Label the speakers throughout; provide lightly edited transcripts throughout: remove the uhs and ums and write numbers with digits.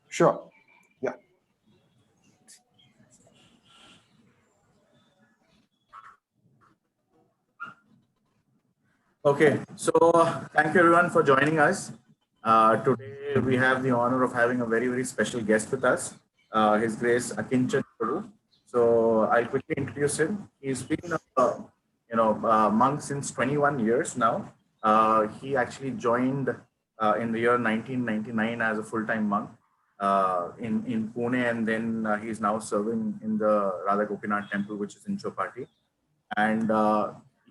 Speaker 1: Sure. Yeah.
Speaker 2: Okay, so thank you everyone for joining us. Today we have the honor of having a very special guest with us, His Grace Akinchan Prabhu. So I'll quickly introduce him. He's been a monk since 21 years now. He actually joined in the year 1999 as a full-time monk in Pune, and then he's now serving in the Radha Gopinath Temple, which is in Chopati. And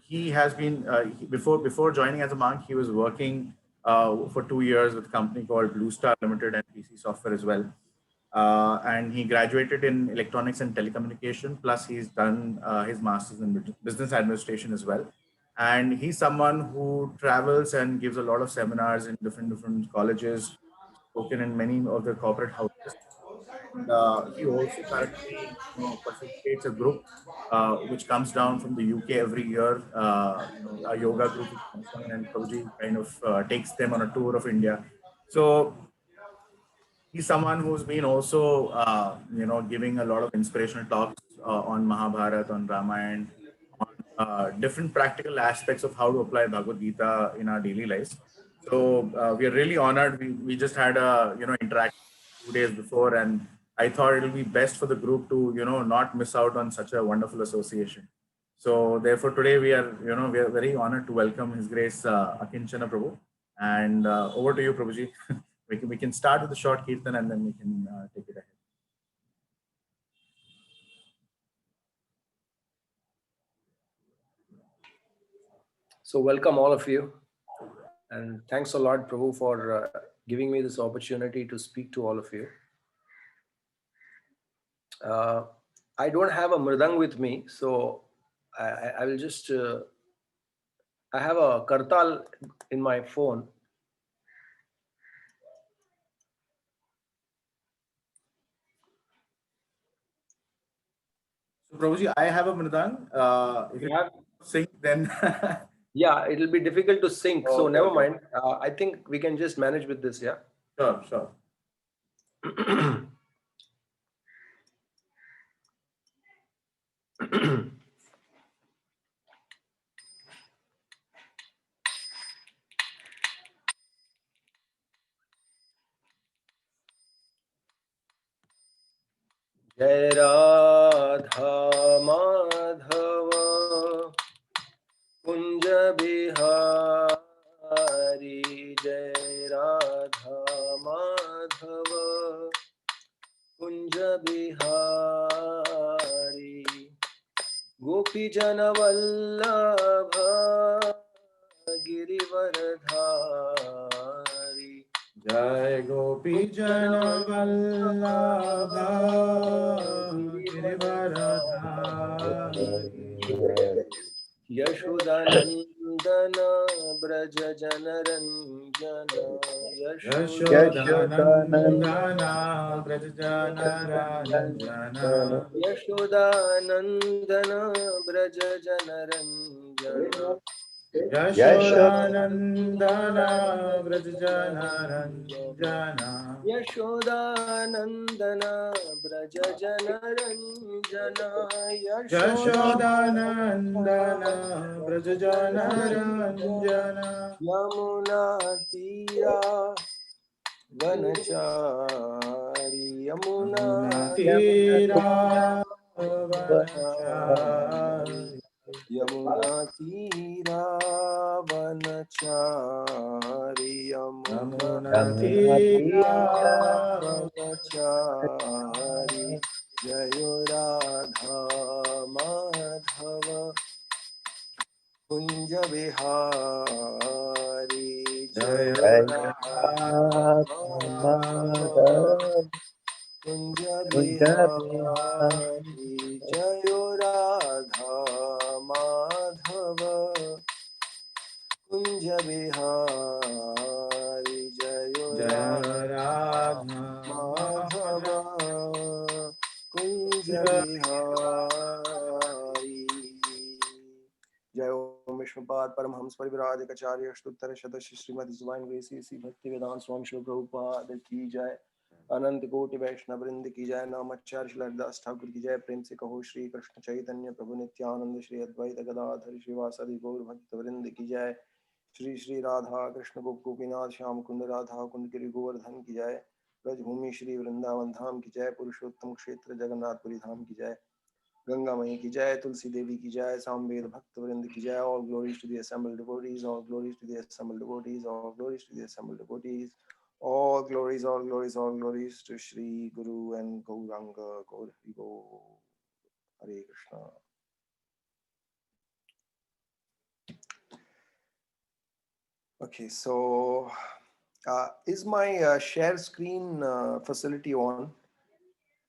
Speaker 2: he has been before joining as a monk, he was working for 2 years with a company called Blue Star Limited and PC Software as well. And he graduated in electronics and telecommunication. Plus, he's done his master's in business administration as well. And he's someone who travels and gives a lot of seminars in different colleges, spoken in many of the corporate houses. And he also currently facilitates a group which comes down from the UK every year. A yoga group which comes down, and Prabhuji kind of takes them on a tour of India. So he's someone who's been also giving a lot of inspirational talks on Mahabharata, on Ramayana, on different practical aspects of how to apply Bhagavad Gita in our daily lives. So we are really honored. We just had a interaction 2 days before, and I thought it'll be best for the group to not miss out on such a wonderful association. So therefore today we are very honored to welcome His Grace Akinchana Prabhu. And over to you, Prabhuji. We can start with the short kirtan and then we can take it ahead.
Speaker 3: So welcome all of you, and thanks a lot, Prabhu, for giving me this opportunity to speak to all of you. I don't have a mridang with me, so I will just I have a kartal in my phone.
Speaker 2: So Prabhuji, I have a mridang. If you have sync, then
Speaker 3: yeah, it'll be difficult to sync. So
Speaker 2: okay,
Speaker 3: never
Speaker 2: okay.
Speaker 3: mind. I think we can just manage with this. Yeah.
Speaker 2: Sure.
Speaker 3: Jai Radha Madhava Kunja Bihari, Jai Radha Madhava Kunja Bihari, Gopi Jana Vallabha Girivaradhari,
Speaker 2: Jai Gopi Jana Vallabha Girivaradhari,
Speaker 3: Yashodanandana Braja Janaranjana,
Speaker 2: Yashodanandana Brajajana Ranjana,
Speaker 3: Yashodanandana Braja Janaranjana,
Speaker 2: Yashodanandana Brajajana Ranjana,
Speaker 3: Yashodanandana Braja Janaranjana,
Speaker 2: Yashodanandana Brajajana Ranjana,
Speaker 3: Yamuna Tira Vanachari, Yamuna
Speaker 2: Tira Vanachari,
Speaker 3: Yamuna Tira Vanachari,
Speaker 2: Yamuna Tira
Speaker 3: Vanachari, Jayo Radha Madhava Kunja Bihari, Jayo Radha Madhava Kunja Bihari, Jayo Radha Madhava Kunja Bihari, Jayo Radha Madhava Kunja Bihari. Jai Om Vishnupada Srivad Paramhams Parivrajakacarya Ashtuttara Shatashi Srimati Divine Grace Sri Bhakti Vedanta Swami Srila Prabhupada ki jai, Anant Koti Vaishnava Vrind ki jai, Namacharya Shri Haridas Thakur ki jai, Prem se kaho Shri Krishna Chaitanya Prabhu Nityananda Shri Advaita Gadadhar Shivasadi Gaur Bhakta Vrind ki jai, Shri Shri Radha Krishna Gopinath Shyam Kund Radha Kund Giri Govardhan ki jai, Brajbhumi Shri Vrindavan Dham ki jai, Purushottam Kshetra Jagannath Puri Dham ki jai, Ganga Mai ki jai, Tulsi Devi ki jai, Samved Bhakta Vrind ki jai. All glories to the assembled devotees, all glories to the assembled devotees, all glories to the assembled devotees. All glories, all glories, all glories to Shri Guru and Gauranga, Gaur Hari Go, Hare Krishna. Okay, so is my share screen facility on?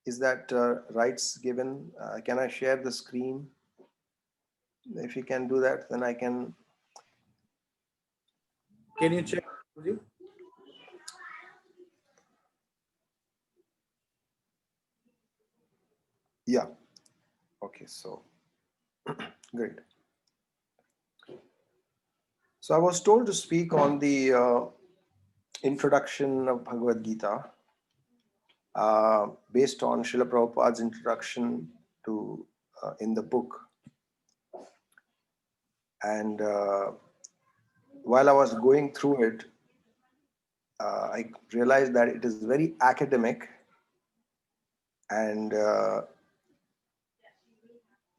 Speaker 3: Is that rights given? Can I share the screen? If you can do that, then I can.
Speaker 2: Can you check? Guruji?
Speaker 3: Yeah. Okay, so great. So I was told to speak on the introduction of Bhagavad Gita based on Srila Prabhupada's introduction to in the book. And while I was going through it, I realized that it is very academic, and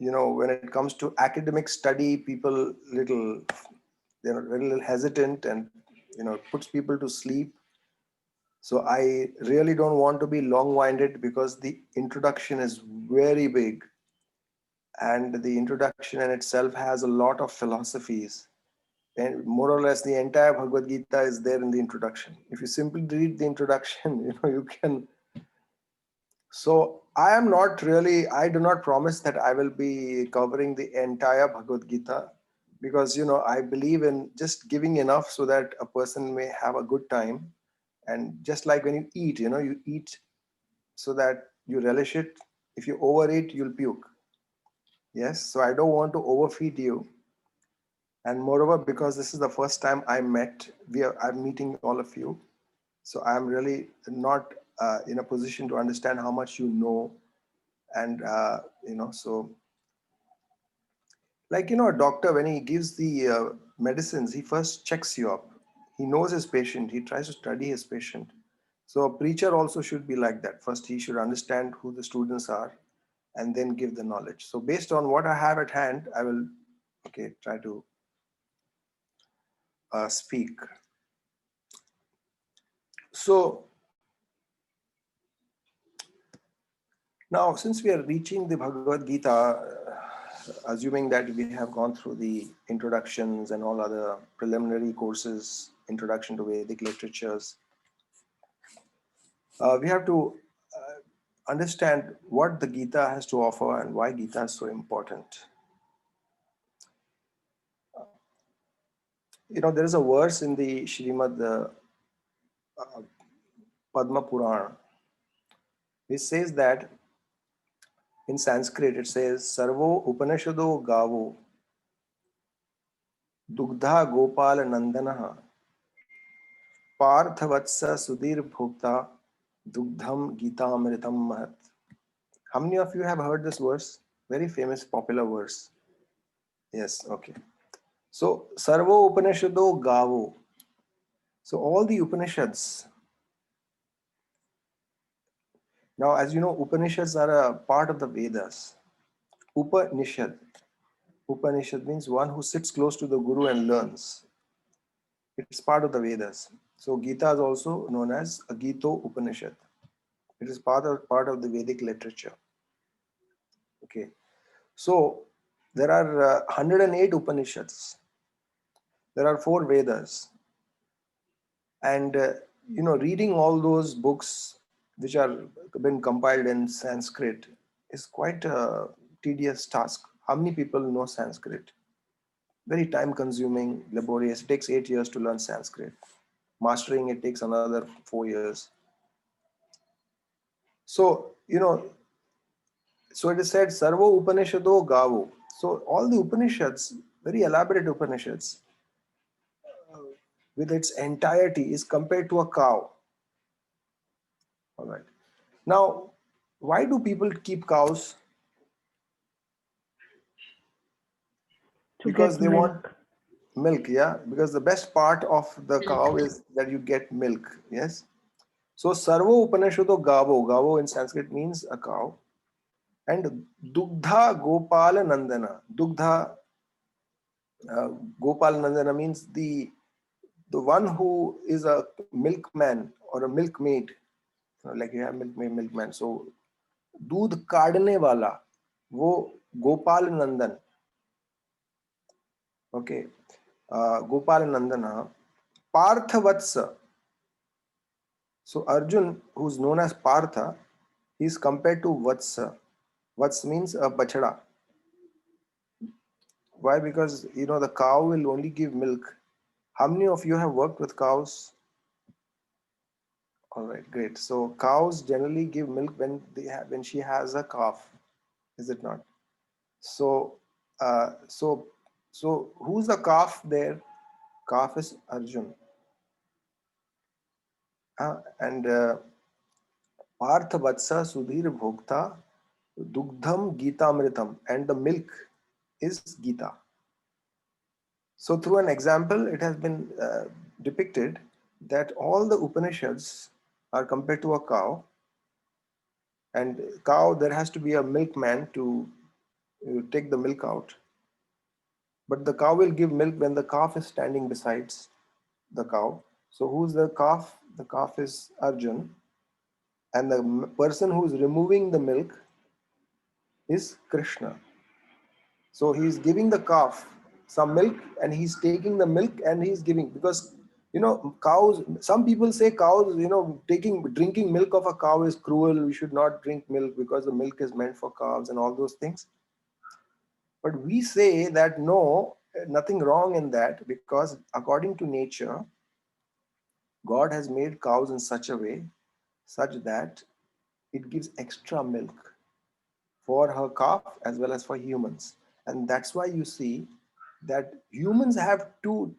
Speaker 3: when it comes to academic study, people they're very little hesitant, and it puts people to sleep. So I really don't want to be long-winded because the introduction is very big, and the introduction in itself has a lot of philosophies. And more or less the entire Bhagavad Gita is there in the introduction. If you simply read the introduction, you can. So I do not promise that I will be covering the entire Bhagavad Gita, because I believe in just giving enough so that a person may have a good time. And just like when you eat, you eat so that you relish it. If you overeat, you'll puke. Yes, so I don't want to overfeed you. And moreover, because this is the first time I'm meeting all of you, so I'm really not in a position to understand how much you know. And so like a doctor, when he gives the medicines, he first checks you up. He knows his patient. He tries to study his patient. So a preacher also should be like that. First, he should understand who the students are, and then give the knowledge. So based on what I have at hand, I will try to speak. So now, since we are reaching the Bhagavad Gita, assuming that we have gone through the introductions and all other preliminary courses, introduction to Vedic literatures, we have to understand what the Gita has to offer and why Gita is so important. There is a verse in the Srimad Padma Purana which says that in Sanskrit it says Sarvo Upanishado Gavo Dugdha Gopal Nandanaha Parthavatsa Sudhir Bhokta Dugdham Gita Amritam Mahat. How many of you have heard this verse? Very famous, popular verse. Yes, okay. So Sarvo Upanishado Gavo. So all the Upanishads. Now, as you know, Upanishads are a part of the Vedas. Upanishad. Upanishad means one who sits close to the Guru and learns. It's part of the Vedas. So Gita is also known as a Gita Upanishad. It is part of the Vedic literature. Okay. So there are 108 Upanishads. There are 4 Vedas. And, reading all those books which are been compiled in Sanskrit is quite a tedious task. How many people know Sanskrit? Very time consuming, laborious. It takes 8 years to learn Sanskrit. Mastering it takes another 4 years. So, so it is said, Sarvo Upanishado Gavo. So all the Upanishads very elaborate Upanishads with its entirety is compared to a cow. All right. Now, why do people keep cows?
Speaker 4: To
Speaker 3: Because
Speaker 4: get
Speaker 3: they want
Speaker 4: milk.
Speaker 3: milk, yeah. Because the best part of the cow is that you get milk, yes. So Sarvo Upanishado Gavo, Gavo in Sanskrit means a cow, and Dugdha Gopala Nandana. Dugdha Gopal Nandana means the one who is a milkman or a milkmaid, like you have milkman. So दूध काढ़ने वाला वो गोपाल नंदन. Okay, Gopal Nandana, Partha Vatsa. So Arjun, who's known as Partha, is compared to Vatsa. Vats means a bachada. Why? Because the cow will only give milk. How many of you have worked with cows? All right, great. So cows generally give milk when she has a calf, is it not? So uh, so so who's the calf there? Calf is Arjun. And Partha Vatsa Sudhir Bhokta Dugdham Gitamritam, and the milk is Gita. So through an example, it has been depicted that all the Upanishads are compared to a cow, and cow, there has to be a milkman to take the milk out. But the cow will give milk when the calf is standing besides the cow. So who's the calf? The calf is Arjun, and the person who is removing the milk is Krishna. So he's giving the calf some milk, and he's taking the milk and he's giving, because cows, some people say cows, drinking milk of a cow is cruel. We should not drink milk because the milk is meant for calves and all those things. But we say that no, nothing wrong in that, because according to nature, God has made cows in such a way such that it gives extra milk for her calf as well as for humans. And that's why you see that humans have two,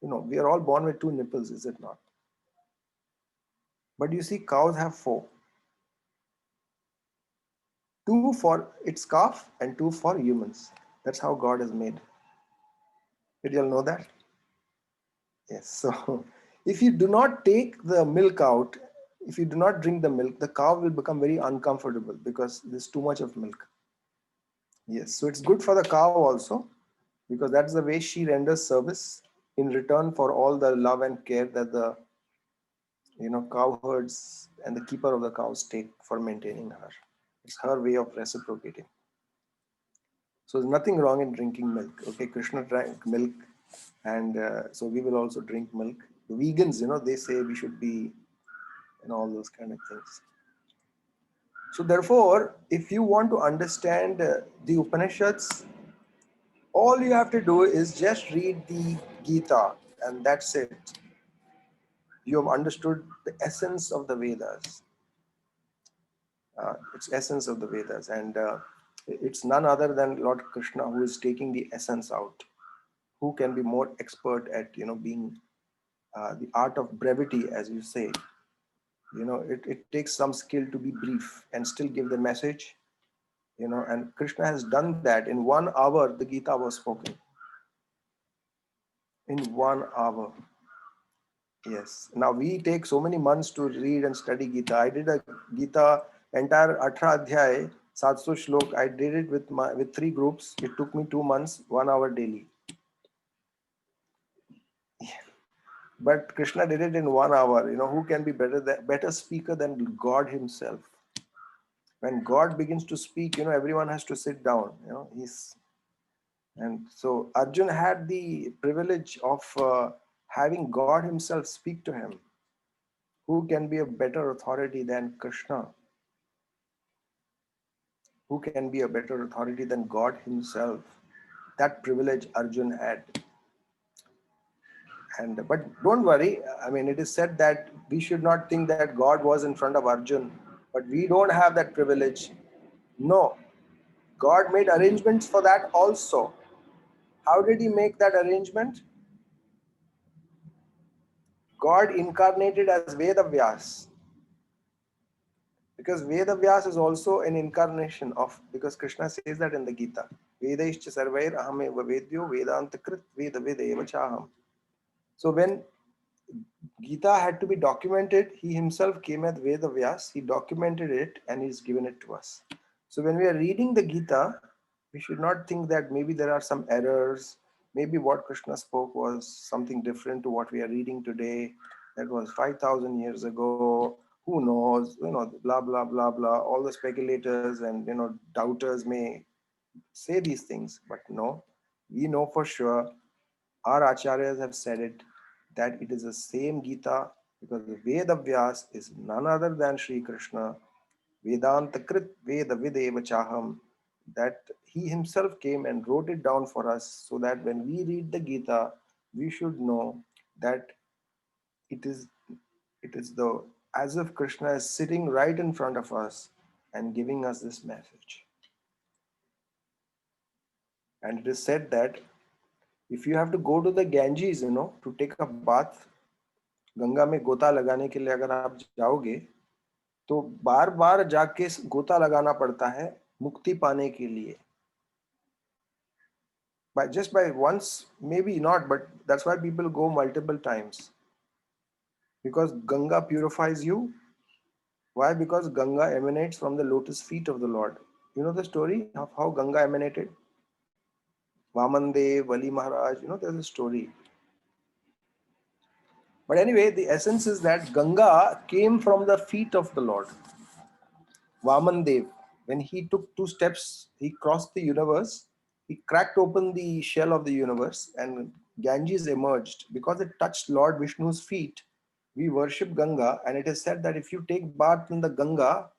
Speaker 3: we are all born with two nipples, is it not? But you see, cows have four. Two for its calf and two for humans. That's how God has made. Did you all know that? Yes. So if you do not take the milk out, if you do not drink the milk, the cow will become very uncomfortable because there's too much of milk. Yes. So it's good for the cow also, because that's the way she renders service in return for all the love and care that the cow herds and the keeper of the cows take for maintaining her. It's her way of reciprocating. So there's nothing wrong in drinking milk. Okay, Krishna drank milk, and so we will also drink milk. The vegans, they say we should be, all those kind of things. So therefore, if you want to understand the Upanishads, all you have to do is just read the Gita, and that's it. You have understood the essence of the Vedas. It's essence of the Vedas, and it's none other than Lord Krishna who is taking the essence out. Who can be more expert at being the art of brevity, as you say? It takes some skill to be brief and still give the message. And Krishna has done that. In 1 hour, the Gita was spoken. In 1 hour. Yes. Now we take so many months to read and study Gita. I did a Gita entire 18 adhyay, 700 shlok. I did it with 3 groups. It took me 2 months, 1 hour daily. But Krishna did it in 1 hour. Who can be better speaker than God himself? When God begins to speak, everyone has to sit down. And so Arjun had the privilege of having God himself speak to him. Who can be a better authority than Krishna? Who can be a better authority than God himself? That privilege Arjun had. But don't worry. I mean, it is said that we should not think that God was in front of Arjun, but we don't have that privilege. No, God made arrangements for that also. How did he make that arrangement? God incarnated as Vedavyas, because Vedavyas is also an incarnation of, because Krishna says that in the Gita, Vedaishcha sarvair ahameva vedyo vedantakrit veda vedeva chaham. So when Gita had to be documented, he himself came as Vedavyas, he documented it and he's given it to us. So when we are reading the Gita, we should not think that maybe there are some errors, maybe what Krishna spoke was something different to what we are reading today, that was 5,000 years ago, who knows, blah, blah, blah, blah. All the speculators and, doubters may say these things, but no, we know for sure, our acharyas have said it, that it is the same Gita, because the Vedavyas is none other than Sri Krishna, Vedanta Krit Veda Videva Chaham, that he himself came and wrote it down for us, so that when we read the Gita, we should know that it is the, as if Krishna is sitting right in front of us and giving us this message. And it is said that if you have to go to the Ganges, to take a bath, Ganga में गोता लगाने के लिए अगर आप जाओगे, तो बार बार जाके गोता लगाना पड़ता है मुक्ति पाने के लिए. Just by once, maybe not, but that's why people go multiple times. Because Ganga purifies you. Why? Because Ganga emanates from the lotus feet of the Lord. You know the story of how Ganga emanated? Vamandev, Bali Maharaj, there's a story. But anyway, the essence is that Ganga came from the feet of the Lord. Vamandev, when he took 2 steps, he crossed the universe, he cracked open the shell of the universe, and Ganges emerged. Because it touched Lord Vishnu's feet, we worship Ganga, and it is said that if you take bath in the Ganga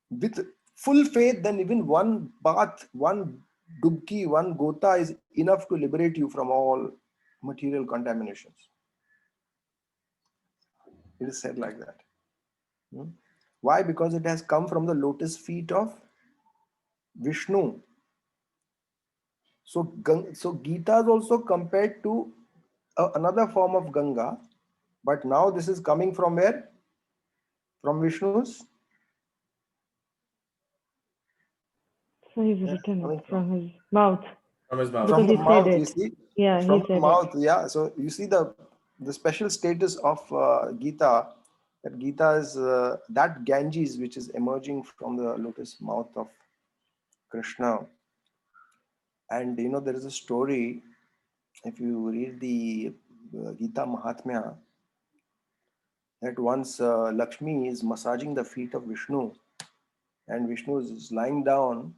Speaker 3: with full faith, then even one bath, one dubki, one gota is enough to liberate you from all material contaminations. It is said like that. Why? Because it has come from the lotus feet of Vishnu. So Gita is also compared to another form of Ganga, but now this is coming from where? From Vishnu's?
Speaker 4: So he's written it from his mouth.
Speaker 2: From his mouth.
Speaker 4: Because
Speaker 3: From the
Speaker 4: he said
Speaker 3: mouth,
Speaker 4: it.
Speaker 3: you see?
Speaker 4: Yeah, he
Speaker 3: From
Speaker 4: said
Speaker 3: the mouth, yeah. So you see the special status of Gita, that Gita is that Ganges which is emerging from the lotus mouth of Krishna. And there is a story, if you read the Gita Mahatmya, that once Lakshmi is massaging the feet of Vishnu, and Vishnu is lying down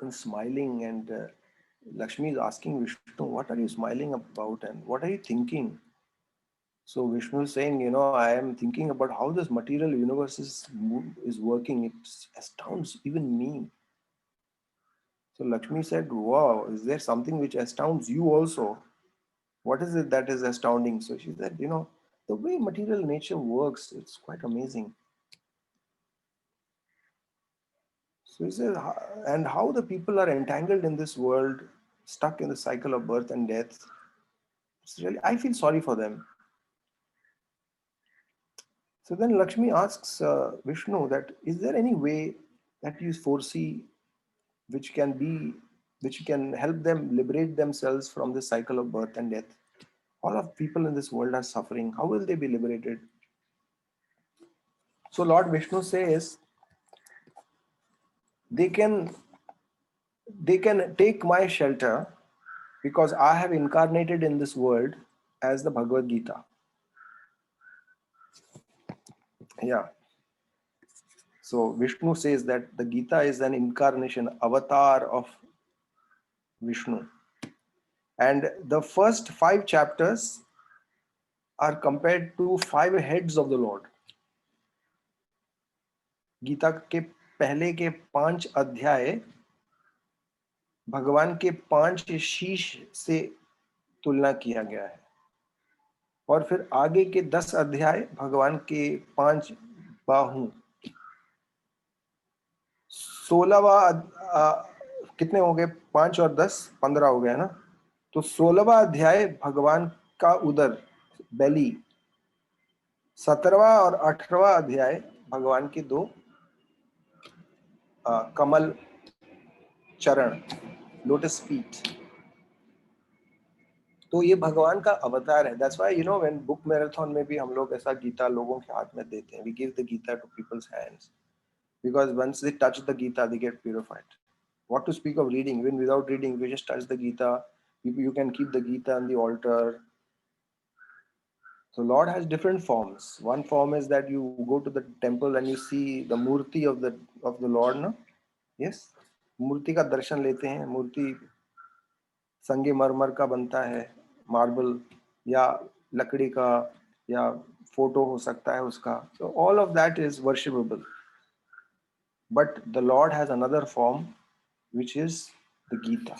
Speaker 3: and smiling, and Lakshmi is asking Vishnu, what are you smiling about and what are you thinking? So Vishnu is saying, I am thinking about how this material universe is working. It astounds even me. So Lakshmi said, wow, is there something which astounds you also? What is it that is astounding? So she said, the way material nature works, it's quite amazing. So he says, and how the people are entangled in this world, stuck in the cycle of birth and death. It's really, I feel sorry for them. So then Lakshmi asks Vishnu that, is there any way that you foresee which can help them liberate themselves from the cycle of birth and death? All of people in this world are suffering. How will they be liberated? So Lord Vishnu says, they can take my shelter because I have incarnated in this world as the Bhagavad Gita. Yeah. So Vishnu says that the Gita is an incarnation, avatar of Vishnu. And the first 5 chapters are compared to 5 heads of the Lord. Gita के पहले के 5 अध्याय भगवान के 5 शीश से तुलना किया गया है, और फिर आगे के 10 अध्याय भगवान के 5 बाहु. 16वां कितने हो गए? 5 और 10, 15 हो गए ना। तो 16वां अध्याय भगवान का उदर, बेली। 17वां और 18वां अध्याय भगवान के दो कमल चरण, लोटस फीट। तो ये भगवान का अवतार है। That's why when book marathon में भी हम लोग ऐसा गीता लोगों के हाथ में देते हैं। We give the Gita to people's hands because once they touch the Gita, they get purified. What to speak of reading? Even without reading, if you just touch the Gita, you can keep the Gita on the altar. So Lord has different forms. One form is that you go to the temple and you see the murti of the Lord, no? Yes, मूर्ति का दर्शन लेते हैं। मूर्ति संगमरमर का बनता है, marble या लकड़ी का, या फोटो हो सकता है उसका। So all of that is worshipable. But the Lord has another form, which is the Gita.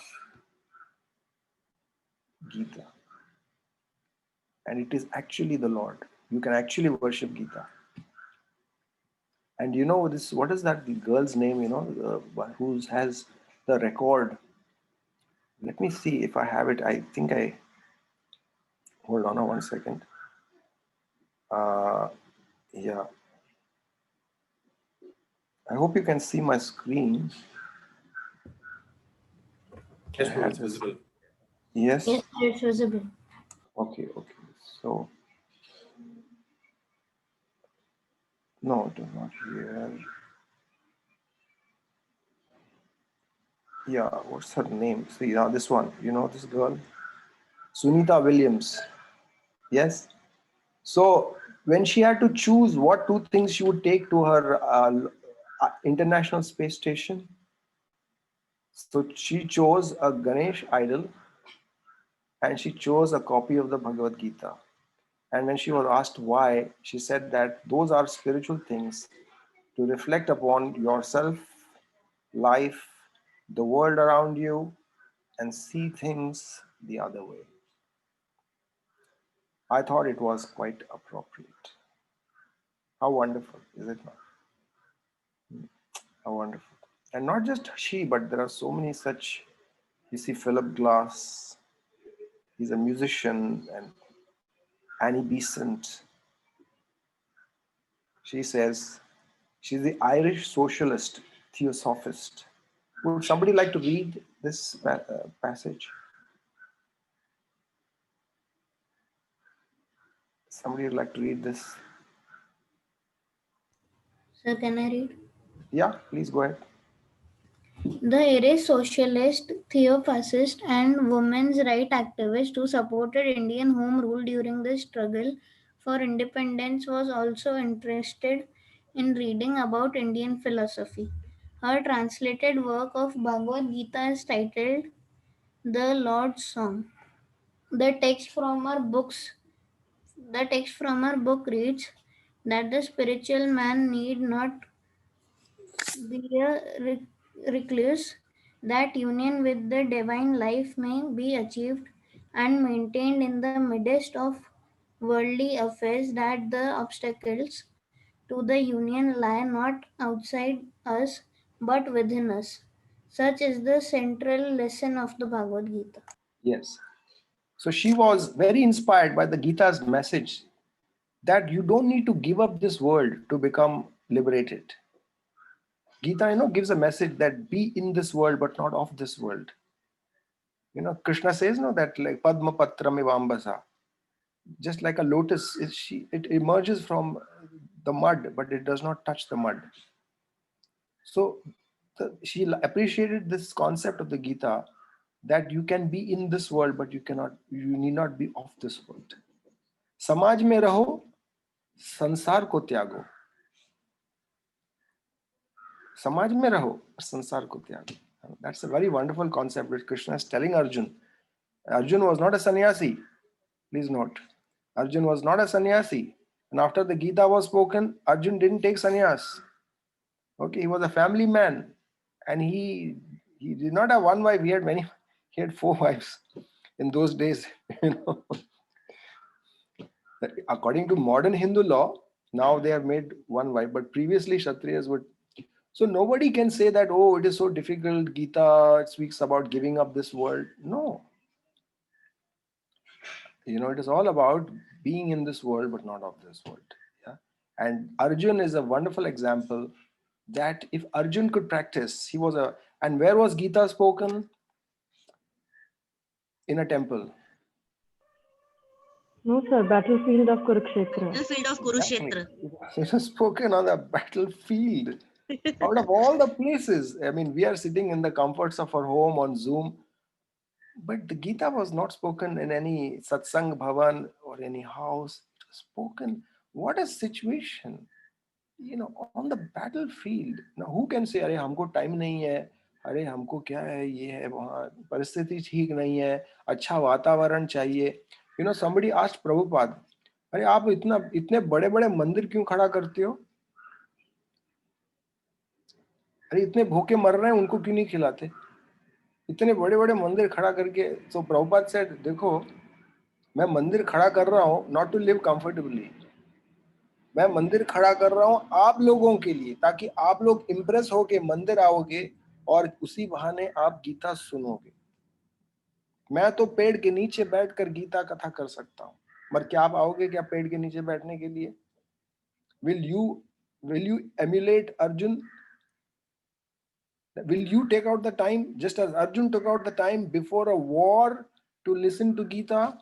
Speaker 3: Gita. And it is actually the Lord. You can actually worship Gita. And this, what is that, the girl's name, who has the record? Let me see if I have it. I think hold on one second. Yeah. I hope you can see my screen.
Speaker 2: Yes, it's visible.
Speaker 3: Yes?
Speaker 5: Yes, it's visible.
Speaker 3: Okay. So, no, it is not here. Yeah, what's her name? See, now this one, this girl? Sunita Williams. Yes? So, when she had to choose what 2 things she would take to her International Space Station, so she chose a Ganesh idol and she chose a copy of the Bhagavad Gita. And when she was asked why, she said that those are spiritual things to reflect upon yourself, life, the world around you, and see things the other way. I thought it was quite appropriate. How wonderful, is it not? How wonderful. And not just she, but there are so many such. You see Philip Glass, he's a musician, and Annie Besant. She says she's the Irish socialist theosophist. Would somebody like to read this passage? Somebody would like to read this?
Speaker 5: Sir, can I read?
Speaker 3: Yeah, please go ahead.
Speaker 5: The Irish socialist, theophascist, and women's rights activist who supported Indian home rule during the struggle for independence was also interested in reading about Indian philosophy. Her translated work of Bhagavad Gita is titled The Lord's Song. The text from her book reads that the spiritual man need not be a recluse, that union with the divine life may be achieved and maintained in the midst of worldly affairs, that the obstacles to the union lie not outside us but within us. Such is the central lesson of the Bhagavad Gita.
Speaker 3: Yes. So she was very inspired by the Gita's message that you don't need to give up this world to become liberated. Gita, gives a message that be in this world but not of this world. Krishna says, that like Padma Patram Ivambasa, just like a lotus, it emerges from the mud, but it does not touch the mud. So she appreciated this concept of the Gita, that you can be in this world, but you need not be of this world. समाज में रहो, संसार को त्यागो. समाज में रहो, संसार को त्यागो. That's a very wonderful concept which Krishna is telling Arjun. Arjun was not a sannyasi. Please note, Arjun was not a sannyasi. And after the Gita was spoken, Arjun didn't take sannyas. Okay, he was a family man, and he did not have one wife. He had 4 wives in those days. According to modern Hindu law, now they have made one wife, but previously Kshatriyas would So nobody can say that, oh, it is so difficult. Gita speaks about giving up this world. No. It is all about being in this world, but not of this world. Yeah. And Arjun is a wonderful example that if Arjun could practice, and where was Gita spoken? In a temple.
Speaker 4: No, sir. Battlefield of Kurukshetra.
Speaker 6: Battlefield of
Speaker 3: Exactly.
Speaker 6: Kurukshetra.
Speaker 3: It was spoken on the battlefield. Out of all the places, I mean, we are sitting in the comforts of our home on Zoom, but the Gita was not spoken in any satsang bhavan or any house. It was spoken. What a situation, on the battlefield. Now, who can say, "अरे हमको time नहीं है, अरे हमको क्या है, ये है वहाँ परिस्थिति ठीक नहीं है, अच्छा वातावरण चाहिए." Somebody asked Prabhupada, "अरे आप इतने बड़े बड़े मंदिर क्यों खड़ा करते हो? अरे इतने भूखे मर रहे हैं, उनको क्यों नहीं खिलाते? इतने बड़े बड़े मंदिर खड़ा करके." So Prabhupada said, देखो, मैं मंदिर खड़ा कर रहा हूँ not to live comfortably. मैं मंदिर खड़ा कर रहा हूँ आप लोगों के लिए, ताकि आप लोग इम्प्रेस होके मंदिर आओगे और उसी बहाने आप गीता सुनोगे। मैं तो पेड़ के नीचे बैठकर गीता कथा कर सकता हूँ, मगर क्या आप आओगे क्या पेड़ के नीचे बैठने के लिए? Will you emulate Arjun? Will you take out the time, just as Arjun took out the time before a war to listen to Gita?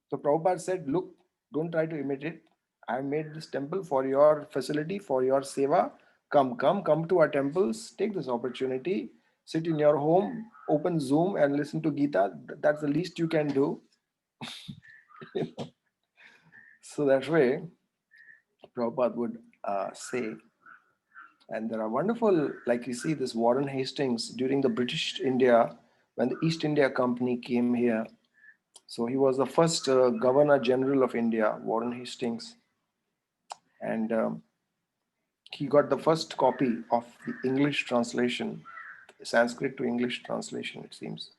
Speaker 3: So Prabhupada said, look, don't try to imitate. I have made this temple for your facility, for your seva. Come to our temples, take this opportunity, sit in your home, open Zoom and listen to Gita. That's the least you can do. So that way, Prabhupada would say, and there are wonderful, like you see this Warren Hastings during the British India, when the East India Company came here. So he was the first Governor General of India, Warren Hastings. And he got the first copy of the English translation, Sanskrit to English translation, it seems.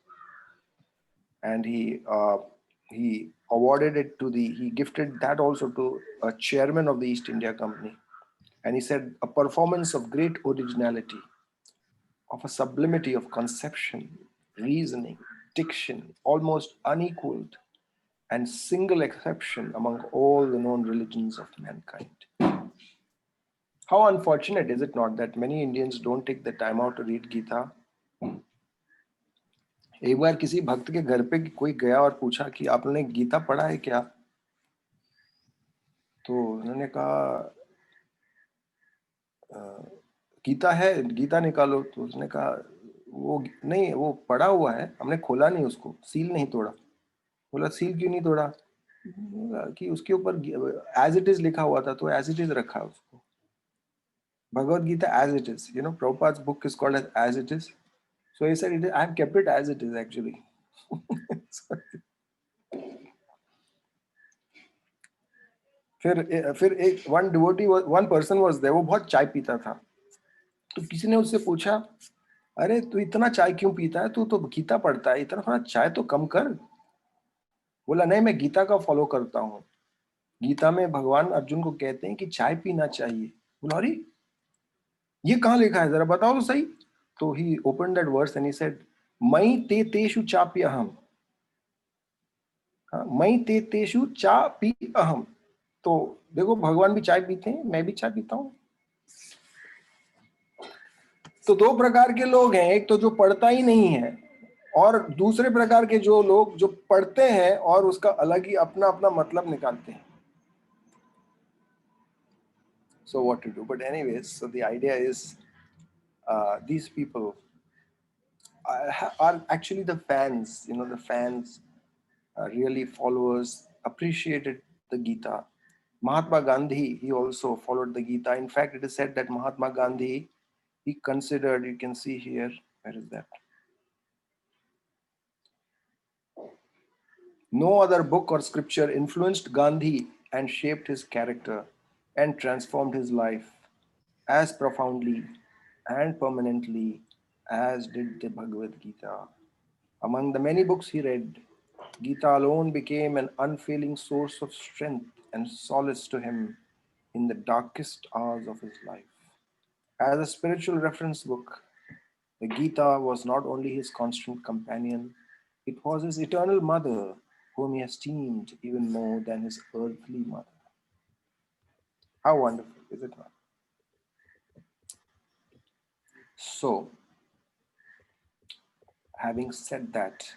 Speaker 3: And he awarded it he gifted that also to a chairman of the East India Company. And he said, a performance of great originality, of a sublimity of conception, reasoning, diction, almost unequaled, and single exception among all the known religions of mankind. How unfortunate is it not that many Indians don't take the time out to read Gita? एक बार किसी भक्त के घर पे कोई गया और पूछा कि आपने गीता पढ़ा है क्या? तो उन्होंने कहा गीता है, गीता निकालो। तो उसने कहा वो नहीं, वो पढ़ा हुआ है, हमने खोला नहीं उसको, सील नहीं तोड़ा। बोला सील क्यों नहीं तोड़ा? कि उसके ऊपर एज इट इज लिखा हुआ था, तो एज इट इज रखा उसको। Bhagavad Gita as it is. Prabhupada's book is called as it is. So he said, I have kept it as it is actually. फिर एक one person was there, वो बहुत चाय पीता था। तो किसी ने उससे पूछा, अरे तू इतना चाय क्यों पीता है? तू तो गीता पढ़ता है, इतना थोड़ा चाय तो कम कर। बोला नहीं, मैं गीता का फॉलो करता हूँ। गीता में भगवान अर्जुन को कहते हैं कि चाय पीना चाहिए। बोला अरे ये कहाँ लिखा है, जरा बताओ तो सही। तो he opened that verse and he said, मई ते तेषु चापि अहम। मई ते तेषु चापि अहम। तो देखो भगवान भी चाय पीते हैं, मैं भी चाय पीता हूँ। तो दो प्रकार के लोग हैं, एक तो जो पढ़ता ही नहीं है, और दूसरे प्रकार के जो लोग जो पढ़ते हैं और उसका अलग ही अपना अपना मतलब निकालते हैं। So what to do? But anyways, so the idea is these people are actually the fans, the fans really followers, appreciated the Gita. Mahatma Gandhi, he also followed the Gita. In fact, it is said that Mahatma Gandhi, he considered, you can see here, where is that? No other book or scripture influenced Gandhi and shaped his character and transformed his life as profoundly and permanently as did the Bhagavad Gita. Among the many books he read, Gita alone became an unfailing source of strength and solace to him in the darkest hours of his life. As a spiritual reference book, the Gita was not only his constant companion, it was his eternal mother, whom he esteemed even more than his earthly mother. How wonderful, is it not? So, having said that,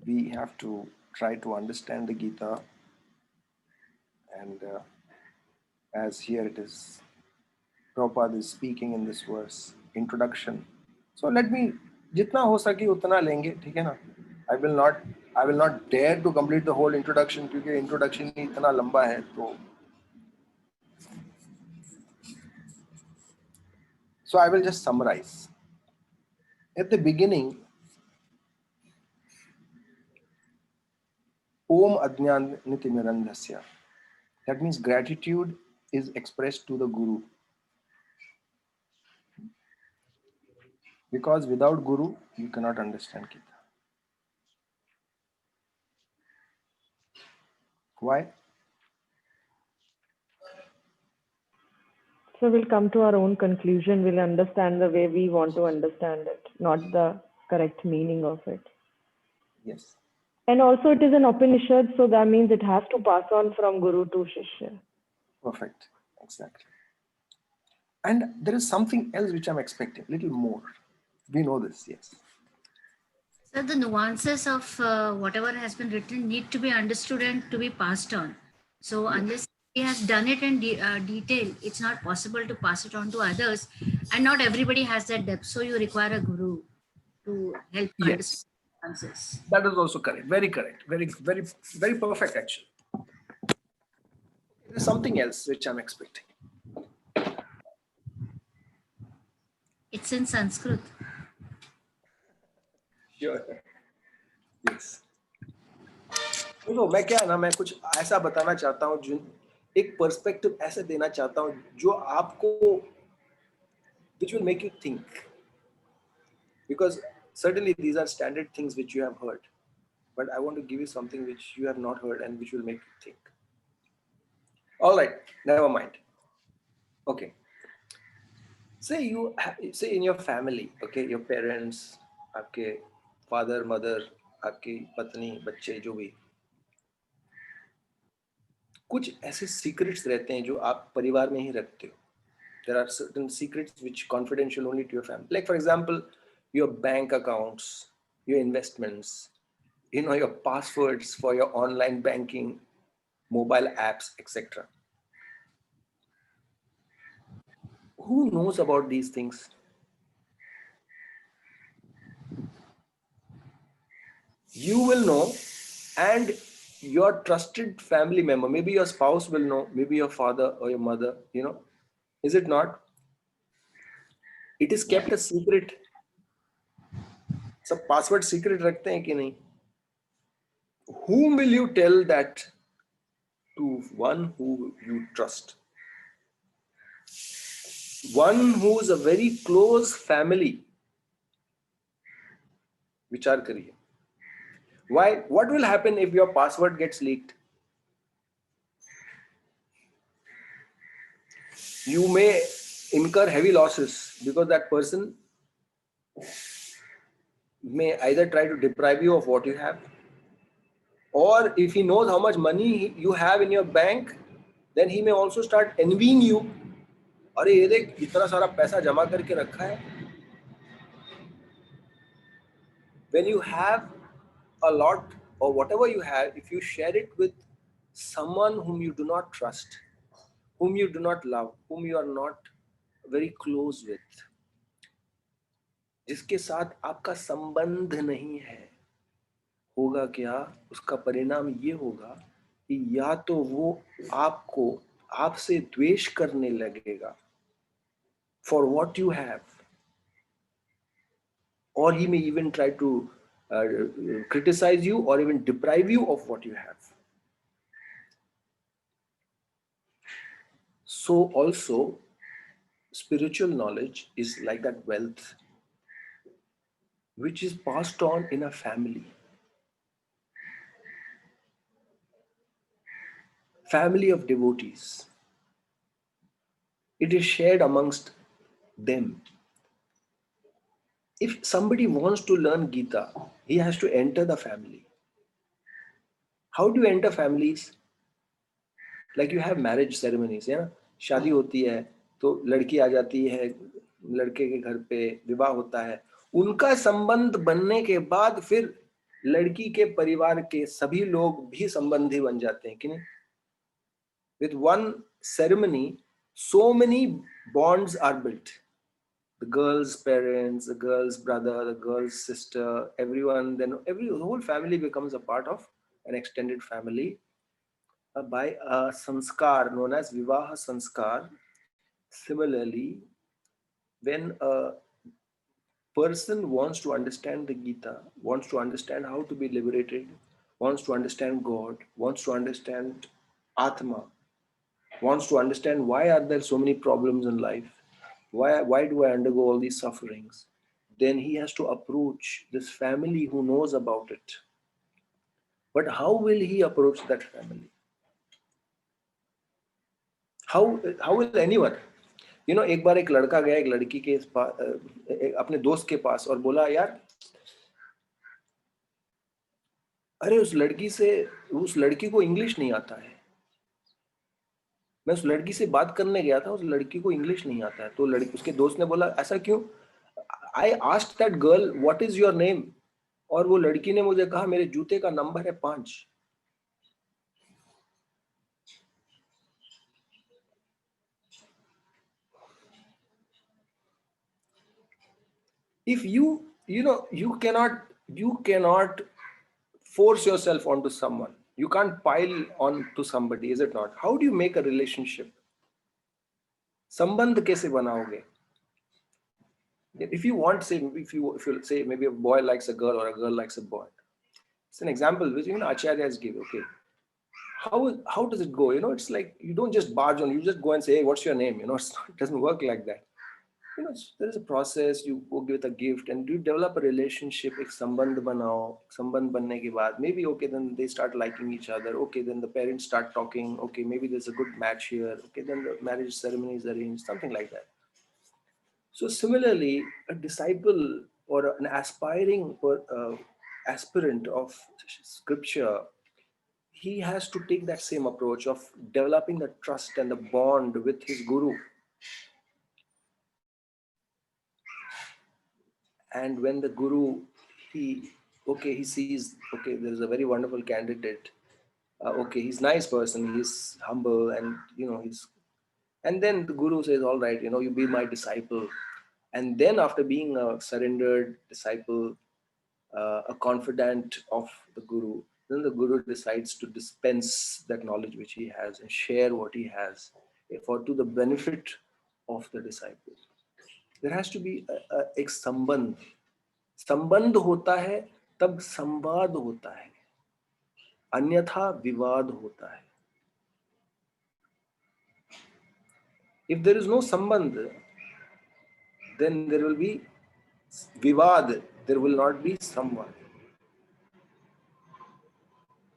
Speaker 3: we have to try to understand the Gita, and as here it is, Prabhupada is speaking in this verse, introduction. So let me, jitna ho saki utna lenge, theek hai na? I will not dare to complete the whole introduction because introduction ही इतना लंबा है तो. So I will just summarize. At the beginning, Om Ajnanitirandhasya. That means gratitude is expressed to the Guru. Because without Guru, you cannot understand Gita. Why?
Speaker 4: So we'll come to our own conclusion. We'll understand the way we want to understand it, not the correct meaning of it.
Speaker 3: Yes.
Speaker 4: And also it is an Upanishad, so that means it has to pass on from Guru to Shishya.
Speaker 3: Perfect. Exactly. And there is something else which I'm expecting, a little more. We know this, yes.
Speaker 6: So the nuances of whatever has been written need to be understood and to be passed on. So unless he has done it in detail, it's not possible to pass it on to others. And not everybody has that depth. So you require a guru to help
Speaker 3: Yes.
Speaker 6: understand nuances.
Speaker 3: That is also correct. Very correct. Very perfect, actually. There's something else which I'm expecting.
Speaker 6: It's in Sanskrit.
Speaker 3: Sure. Yes. देखो मैं क्या ना मैं कुछ ऐसा बताना चाहता हूँ जो एक पर्सपेक्टिव ऐसे देना चाहता हूँ जो आपको which will make you think, because certainly these are standard things which you have heard, but I want to give you something which you have not heard and which will make you think. All right, never mind. Okay. Say in your family, okay, your parents, आपके father, mother, आपकी पत्नी, बच्चे, जो भी, कुछ ऐसे secrets रहते हैं जो आप परिवार में ही रखते हो. There are certain secrets which confidential only to your family. Like for example, your bank accounts, your investments, your passwords for your online banking, mobile apps, etc. Who knows about these things? You will know, and your trusted family member, maybe your spouse will know, maybe your father or your mother, is it not? It is kept a secret. सब password secret रखते हैं कि नहीं? Whom will you tell that to? One who you trust. One who is a very close family. विचार करिए. Why? What will happen if your password gets leaked? You may incur heavy losses because that person may either try to deprive you of what you have, or if he knows how much money you have in your bank, then he may also start envying you. अरे ये देख इतना सारा पैसा जमा करके रखा है. When you have a lot or whatever you have, if you share it with someone whom you do not trust, whom you do not love, whom you are not very close with, जिसके साथ आपका संबंध नहीं है, होगा क्या? उसका परिणाम ये होगा कि या तो वो आपसे द्वेष करने लगेगा for what you have, or he may even try to criticize you or even deprive you of what you have. So also, spiritual knowledge is like that wealth which is passed on in a family. Family of devotees. It is shared amongst them. If somebody wants to learn Gita, he has to enter the family. How do you enter families? Like you have marriage ceremonies, yeah? शादी होती है तो लड़की आ जाती है, लड़के के घर पे विवाह होता है, उनका संबंध बनने के बाद फिर लड़की के परिवार के सभी लोग भी संबंधी बन जाते हैं कि नहीं? With one ceremony, so many bonds are built. The girl's parents, the girl's brother, the girl's sister, everyone, then the whole family becomes a part of an extended family by a sanskar known as Vivaha Sanskar. Similarly, when a person wants to understand the Gita, wants to understand how to be liberated, wants to understand God, wants to understand Atma, wants to understand why are there so many problems in life, why do I undergo all these sufferings, then he has to approach this family who knows about it. But how will he approach that family? How will anyone? You know, एक बार एक लड़का गया एक लड़की के अपने दोस्त के पास और बोला, यार अरे उस लड़की को इंग्लिश नहीं आता है, मैं उस लड़की से बात करने गया था, उस लड़की को इंग्लिश नहीं आता है। तो उसके दोस्त ने बोला, ऐसा क्यों? I asked that girl what is your name, और वो लड़की ने मुझे कहा मेरे जूते का नंबर है 5। If you cannot force yourself onto someone, you can't pile on to somebody, is it not? How do you make a relationship? संबंध कैसे बनाओगे? If you want, say, if you say maybe a boy likes a girl or a girl likes a boy, it's an example which even acharyas give. Okay, how does it go? You know, it's like you don't just barge on, you just go and say, hey, what's your name? You know, it doesn't work like that. You know, there is a process. You go give a gift and you develop a relationship. एक संबंध बनाओ, संबंध बनने के बाद maybe okay, then they start liking each other. Okay, then the parents start talking. Okay, maybe there's a good match here. Okay, then the marriage ceremony is arranged, something like that. So similarly, a disciple or an aspiring aspirant of scripture, he has to take that same approach of developing the trust and the bond with his guru. And when the guru, he sees, okay, there's a very wonderful candidate. Okay, he's a nice person, he's humble, and and then the guru says, all right, you be my disciple. And then after being a surrendered disciple, a confidant of the guru, then the guru decides to dispense that knowledge which he has and share what he has to the benefit of the disciple. There has to be एक संबंध होता है तब संवाद होता है, अन्यथा विवाद होता है. If there is no sambandh, then there will be vivad, there will not be samvad.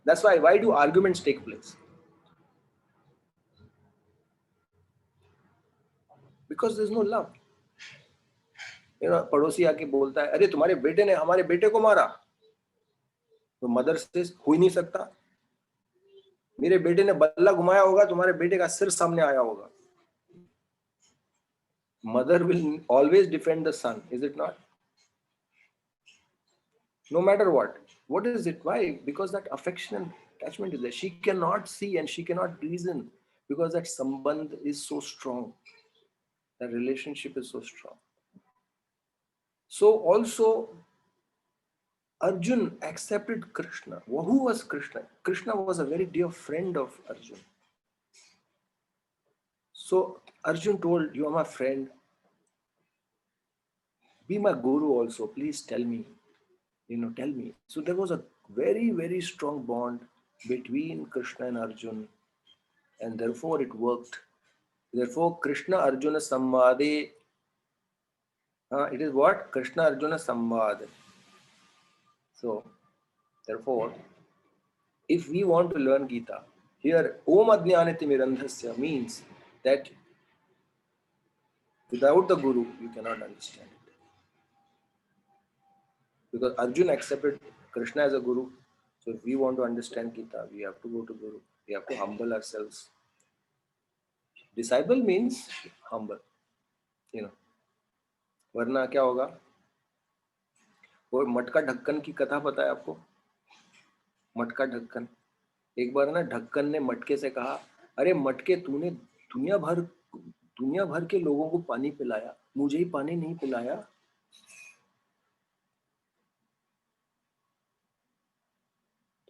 Speaker 3: That's why do arguments take place? Because there's no love. पड़ोसी आके बोलता है, अरे तुम्हारे बेटे ने हमारे बेटे को मारा, तो मदर से हो ही नहीं सकता. मेरे बेटे ने बल्ला घुमाया होगा, तुम्हारे बेटे का सिर सामने आया होगा. Mother will always defend the son, is it not? No matter what. What is it? Why? Because that affection and attachment is there. She cannot see and she cannot reason because that sambandh is so strong. That relationship is so strong. So also, Arjun accepted Krishna. Who was Krishna? Krishna was a very dear friend of Arjun. So Arjun told, you are my friend. Be my guru also. Please tell me. Tell me. So there was a very, very strong bond between Krishna and Arjun. And therefore it worked. Therefore, Krishna Arjuna Samvade. It is what? Krishna Arjuna Samvad. So, therefore, if we want to learn Gita, here Om Ajnanatimirandhasya means that Without the Guru, you cannot understand it. Because Arjuna accepted Krishna as a Guru. So if we want to understand Gita, we have to go to Guru. We have to humble ourselves. Disciple means humble, you know. वरना क्या होगा? वो मटका ढक्कन की कथा पता है आपको? मटका ढक्कन, एक बार ना ढक्कन ने मटके से कहा, अरे मटके, तूने दुनिया भर के लोगों को पानी पिलाया, मुझे ही पानी नहीं पिलाया।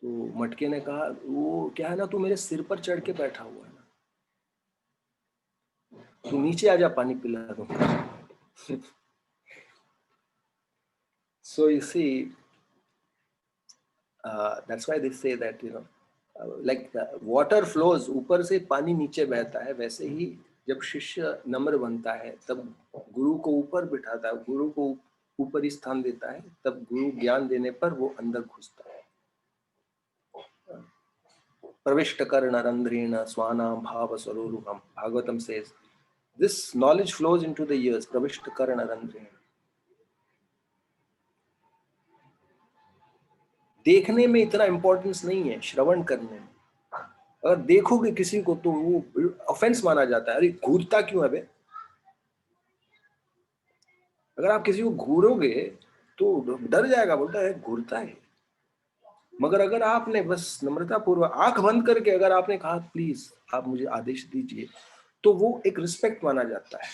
Speaker 3: तो मटके ने कहा, वो क्या है ना, तू मेरे सिर पर चढ़ के बैठा हुआ है ना, तू नीचे आ जा, पानी पिला दूंगा। So you see, that's why they say that, you know, like the water flows, ऊपर से पानी नीचे बहता है, वैसे ही जब शिष्य नम्र बनता है तब गुरु को ऊपर बिठाता है, गुरु को ऊपर ही स्थान देता है, तब गुरु ज्ञान देने पर वो अंदर घुसता है। प्रविष्ट कर नरंद्रेण स्वानां भाव स्वरूपम, Bhagavatam says this knowledge flows into the ears, प्रविष्ट कर नरंद्रेण। देखने में इतना इंपॉर्टेंस नहीं है, श्रवण करने में। अगर देखोगे किसी को तो वो ऑफेंस माना जाता है, अरे घूरता क्यों है बे? अगर आप किसी को घूरोगे तो डर जाएगा, बोलता है घूरता है। मगर अगर आपने बस नम्रता पूर्वक आंख बंद करके अगर आपने कहा प्लीज आप मुझे आदेश दीजिए, तो वो एक रिस्पेक्ट माना जाता है।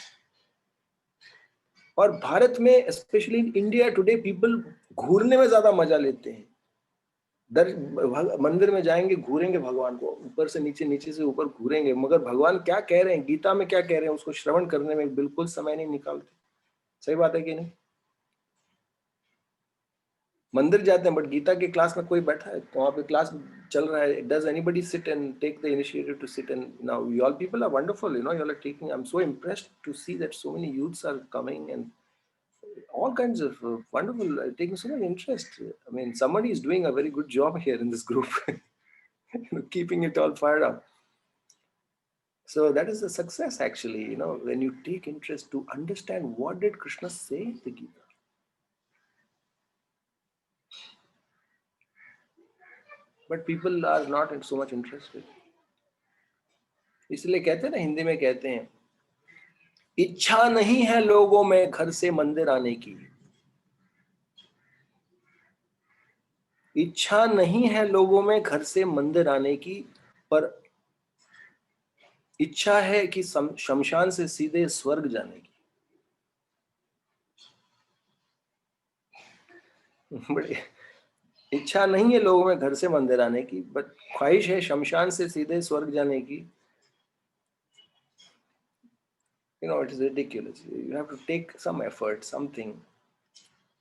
Speaker 3: और भारत में specially in India today people घूरने में ज्यादा मजा लेते हैं। मंदिर में जाएंगे, घूरेंगे भगवान को, ऊपर से नीचे, नीचे से ऊपर घूरेंगे, मगर भगवान क्या कह रहे हैं, गीता में क्या कह रहे हैं, उसको श्रवण करने में बिल्कुल समय नहीं निकालते। सही बात है कि नहीं? मंदिर जाते हैं बट गीता के क्लास में कोई बैठा है, तो वहां पे क्लास चल रहा है, does anybody sit and take the initiative to sit? And now you all people are wonderful, you know, you are taking, I am so impressed to see that so many youths are coming and all kinds of wonderful, taking so much interest. I mean, somebody is doing a very good job here in this group, keeping it all fired up. So that is the success actually, you know, when you take interest to understand what did Krishna say in the Gita. But people are not so much interested. इसलिए कहते हैं ना, हिंदी में कहते हैं, इच्छा नहीं है लोगों में घर से मंदिर आने की, इच्छा नहीं है लोगों में घर से मंदिर आने की, पर इच्छा है कि शमशान से सीधे स्वर्ग जाने की। बड़ी इच्छा नहीं है लोगों में घर से मंदिर आने की, बट ख्वाहिश है शमशान से सीधे स्वर्ग जाने की। You know, it is ridiculous. You have to take some effort, something.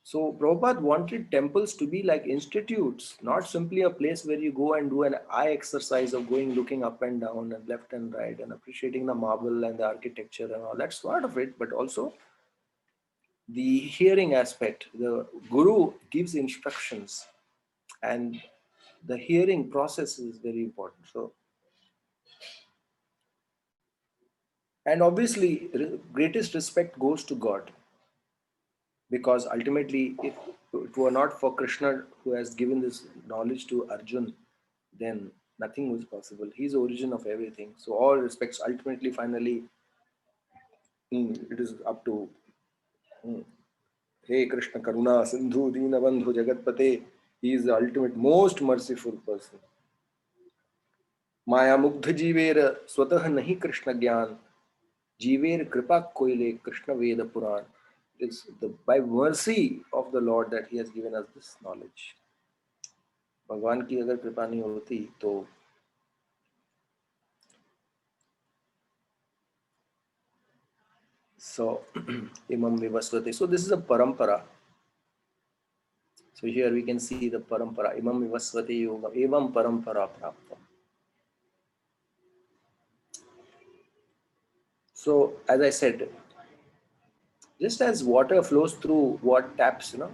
Speaker 3: So Prabhupada wanted temples to be like institutes, not simply a place where you go and do an eye exercise of going, looking up and down and left and right and appreciating the marble and the architecture and all. That's part of it, but also the hearing aspect. The Guru gives instructions and the hearing process is very important. So, and obviously greatest respect goes to God, because ultimately if it were not for Krishna who has given this knowledge to Arjun, then nothing was possible. He's the origin of everything. So all respects, ultimately, finally, it is up to Hey Krishna Karuna Sindhu Deena Bandhu Jagatpate. He is the ultimate, most merciful person. Maya Mugdha Jeever Swatah Nahi Krishna Gyan, Jeever Kripa Koile Krishna Veda Puran. It's by mercy of the Lord that He has given us this knowledge. भगवान की अगर कृपा नहीं होती तो so imam vivasvate. So this is a parampara. So here we can see the parampara. Imam vivasvate yoga evam parampara praptam. So as I said, just as water flows through taps, you know,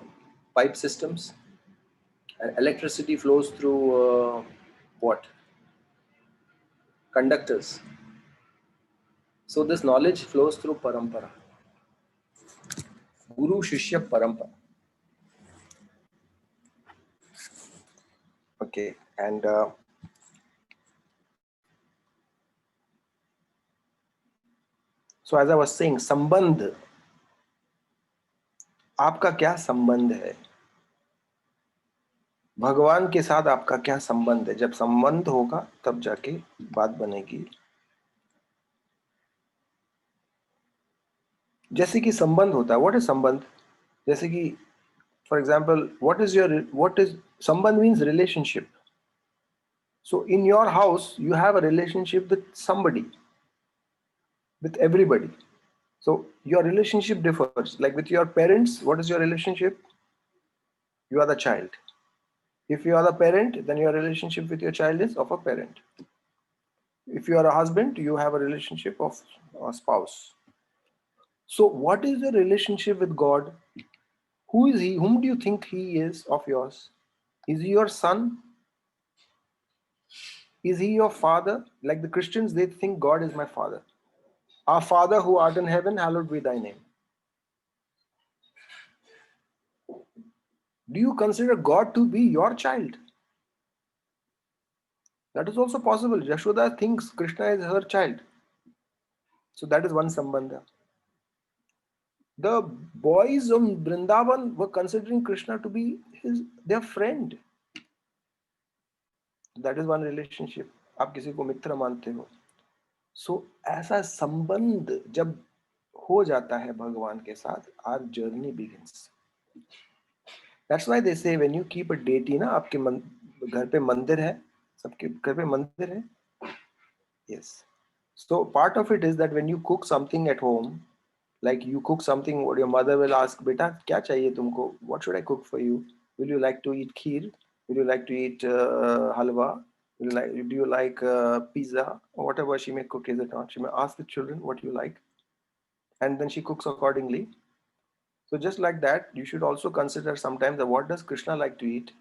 Speaker 3: pipe systems, and electricity flows through conductors. So this knowledge flows through parampara. Guru Shishya Parampara. Okay, and so as I was saying, संबंध, आपका क्या संबंध है भगवान के साथ? आपका क्या संबंध है? जब संबंध होगा तब जाके बात बनेगी। जैसे कि संबंध होता है, व्हाट इज संबंध? जैसे कि फॉर एग्जांपल, व्हाट इज संबंध? Means relationship. So in your house you have a relationship with somebody, with everybody. So your relationship differs. Like with your parents, what is your relationship? You are the child. If you are the parent, then your relationship with your child is of a parent. If you are a husband, you have a relationship of a spouse. So what is your relationship with God? Who is he? Whom do you think he is of yours? Is he your son? Is he your father? Like the Christians, they think God is my father. Our Father who art in heaven, hallowed be thy name. Do you consider God to be your child? That is also possible. Yashoda thinks Krishna is her child. So that is one sambandha. The boys of Vrindavan were considering Krishna to be their friend. That is one relationship. आप किसी को मित्र मानते हो. So ऐसा संबंध जब हो जाता है भगवान के साथ, our journey begins. That's why they say when you keep a deity, ना आपके घर पे मंदिर है, सबके घर पे मंदिर है. Yes. So part of it is that when you cook something at home, like you cook something, what your mother will ask, "Beta, क्या चाहिए तुमको? What should I cook for you? Will you like to eat kheer? Will you like to eat halwa? Do you like pizza? Or whatever she may cook, is it not? She may ask the children what you like, and then she cooks accordingly. So just like that, you should also consider sometimes that what does Krishna like to eat,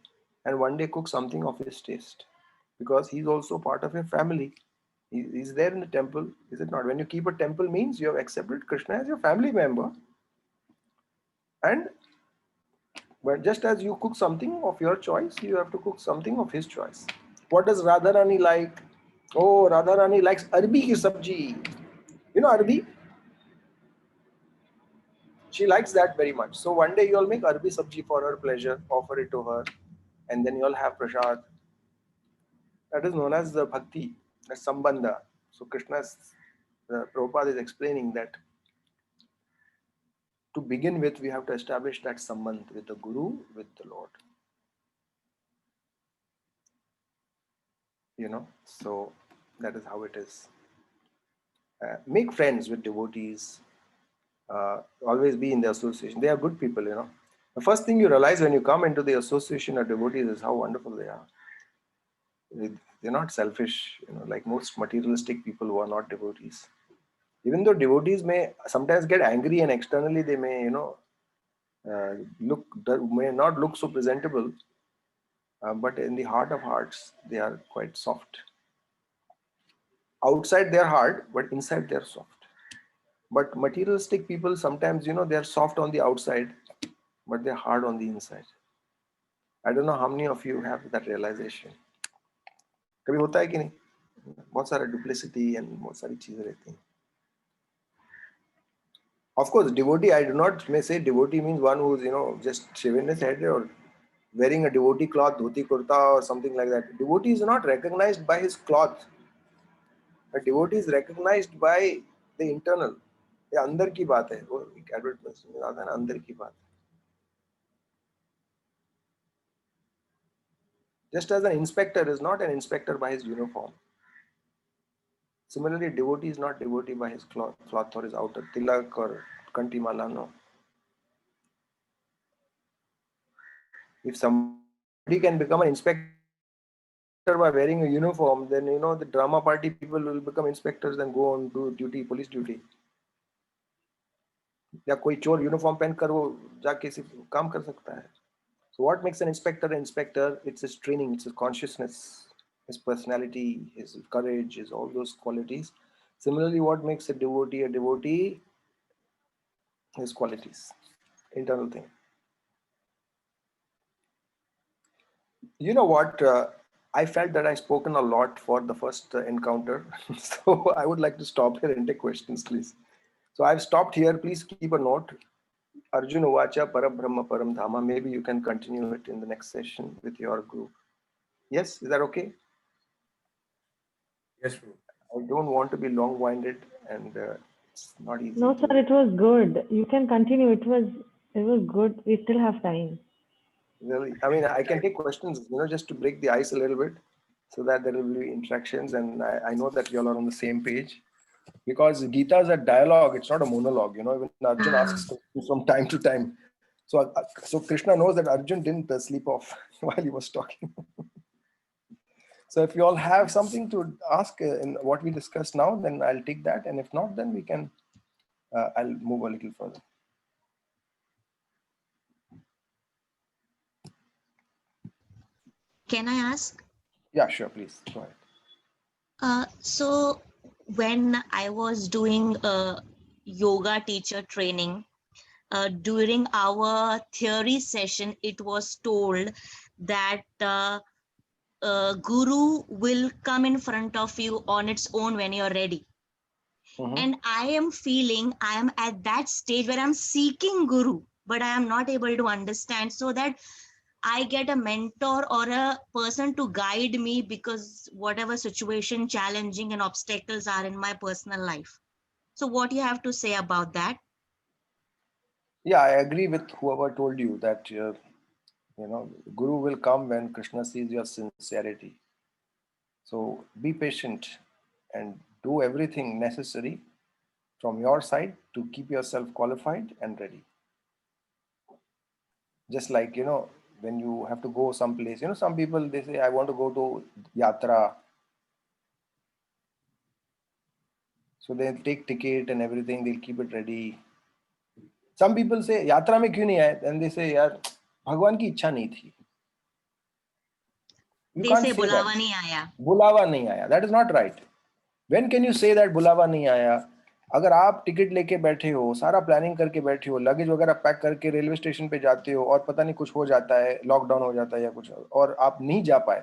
Speaker 3: and one day cook something of his taste, because he's also part of your family. He's there in the temple, is it not? When you keep a temple, means you have accepted Krishna as your family member. And but just as you cook something of your choice, you have to cook something of his choice. What does Radharani like? Oh, Radharani likes arbi ki sabji. You know arbi? She likes that very much. So one day you'll make arbi sabji for her pleasure, offer it to her, and then you'll have prasad. That is known as the bhakti, the sambandha. So Prabhupada is explaining that to begin with, we have to establish that sambandh with the Guru, with the Lord. So that is how it is. Make friends with devotees. Always be in the association. They are good people, The first thing you realize when you come into the association of devotees is how wonderful they are. They're not selfish, like most materialistic people who are not devotees. Even though devotees may sometimes get angry and externally they may, may not look so presentable, but in the heart of hearts, they are quite soft. Outside they're hard, but inside they're soft. But materialistic people sometimes, they're soft on the outside, but they're hard on the inside. I don't know how many of you have that realization. कभी होता है कि नहीं? बहुत सारा duplicity and बहुत सारी चीजें रहती हैं. Of course, devotee, I do not may say devotee means one who's, just shaving his head or wearing a devotee cloth, dhoti kurta or something like that. Devotee is not recognized by his cloth. A devotee is recognized by the internal. ये अंदर की बात है, वो advertisement में आता है ना, अंदर की बात. Just as an inspector is not an inspector by his uniform. Similarly, devotee is not devotee by his cloth or his outer tilak or kanti mala, no. If somebody can become an inspector by wearing a uniform, then the drama party people will become inspectors and go on do duty, police duty. या कोई चोर uniform पहनकर वो जाके सिर्फ काम कर सकता है. So what makes an inspector an inspector? It's his training, it's his consciousness, his personality, his courage, his all those qualities. Similarly, what makes a devotee, his qualities. internal thing. You know what? I felt that I've spoken a lot for the first encounter. So I would like to stop here and take questions, please. So I've stopped here. Please keep a note. Arjun Uvacha Parabrahma Param Dhama. Maybe you can continue it in the next session with your group. Yes, is that okay?
Speaker 2: Yes, Prabhu.
Speaker 3: I don't want to be long-winded, and it's not easy.
Speaker 4: No, sir, it was good. You can continue. It was good. We still have time.
Speaker 3: Really, I mean, I can take questions, just to break the ice a little bit, so that there will be interactions, and I know that you all are on the same page. Because Gita is a dialogue; it's not a monologue. Even Arjun asks questions from time to time. So Krishna knows that Arjun didn't sleep off while he was talking. So if you all have something to ask in what we discussed now, then I'll take that, and if not, then we can. I'll move a little further.
Speaker 7: Can I ask?
Speaker 3: Yeah, sure, please go ahead.
Speaker 7: So when I was doing yoga teacher training, during our theory session, it was told that Guru will come in front of you on its own when you're ready.
Speaker 3: Mhm.
Speaker 7: And I am feeling I am at that stage where I'm seeking Guru, but I am not able to understand, so that I get a mentor or a person to guide me, because whatever situation, challenging and obstacles are in my personal life. So what you have to say about that?
Speaker 3: Yeah, I agree with whoever told you that Guru will come when Krishna sees your sincerity. So be patient and do everything necessary from your side to keep yourself qualified and ready. Just like, when you have to go someplace, some people, they say, I want to go to Yatra. So they'll take ticket and everything, they'll keep it ready. Some people say, Yatra mein kyun nahi aaye? And they say, yaar, Bhagwan ki इच्छा नहीं थी. You
Speaker 7: They
Speaker 3: can't
Speaker 7: say
Speaker 3: say that.
Speaker 7: Bulawa nahi aaya.
Speaker 3: बुलावा नहीं आया. That is not right. When can you say that बुलावा नहीं आया? अगर आप टिकट लेके बैठे हो, सारा प्लानिंग करके बैठे हो, लगेज वगैरह पैक करके रेलवे स्टेशन पे जाते हो और पता नहीं कुछ हो जाता है, लॉकडाउन हो जाता है या कुछ और आप नहीं जा पाए,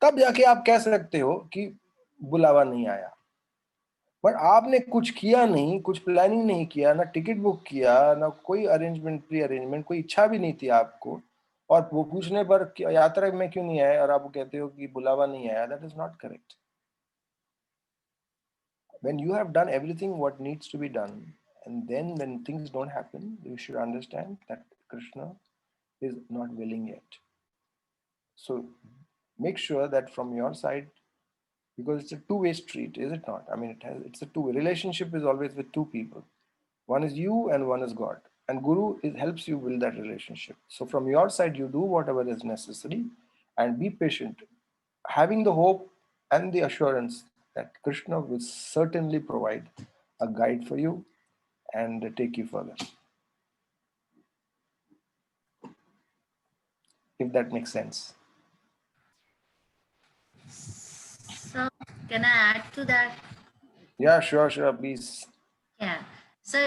Speaker 3: तब जाके आप कह सकते हो कि बुलावा नहीं आया. बट आपने कुछ किया नहीं, कुछ प्लानिंग नहीं किया, ना टिकट बुक किया, ना कोई अरेंजमेंट, प्री अरेंजमेंट, कोई इच्छा भी नहीं थी आपको, और वो पूछने पर यात्रा में क्यों नहीं आए और आप कहते हो कि बुलावा नहीं आया. That is not correct. When you have done everything what needs to be done, and then when things don't happen, you should understand that Krishna is not willing yet. So make sure that from your side, because it's a two-way street, is it not? I mean, it's a two-way relationship, is always with two people. One is you and one is God, and Guru helps you build that relationship. So from your side, you do whatever is necessary and be patient, having the hope and the assurance that Krishna will certainly provide a guide for you and take you further. If that makes sense.
Speaker 6: So can I add to that?
Speaker 3: Yeah, sure, please.
Speaker 6: Yeah. So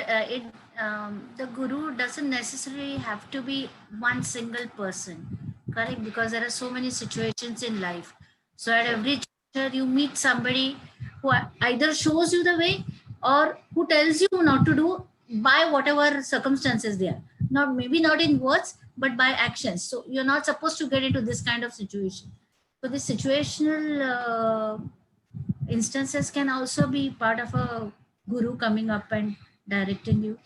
Speaker 6: the guru doesn't necessarily have to be one single person, correct? Because there are so many situations in life. So at every juncture, you meet somebody who either shows you the way or who tells you not to do by whatever circumstances they are. Not maybe not in words, but by actions. So you're not supposed to get into this kind of situation. So the situational instances can also be part of a guru coming up and directing you.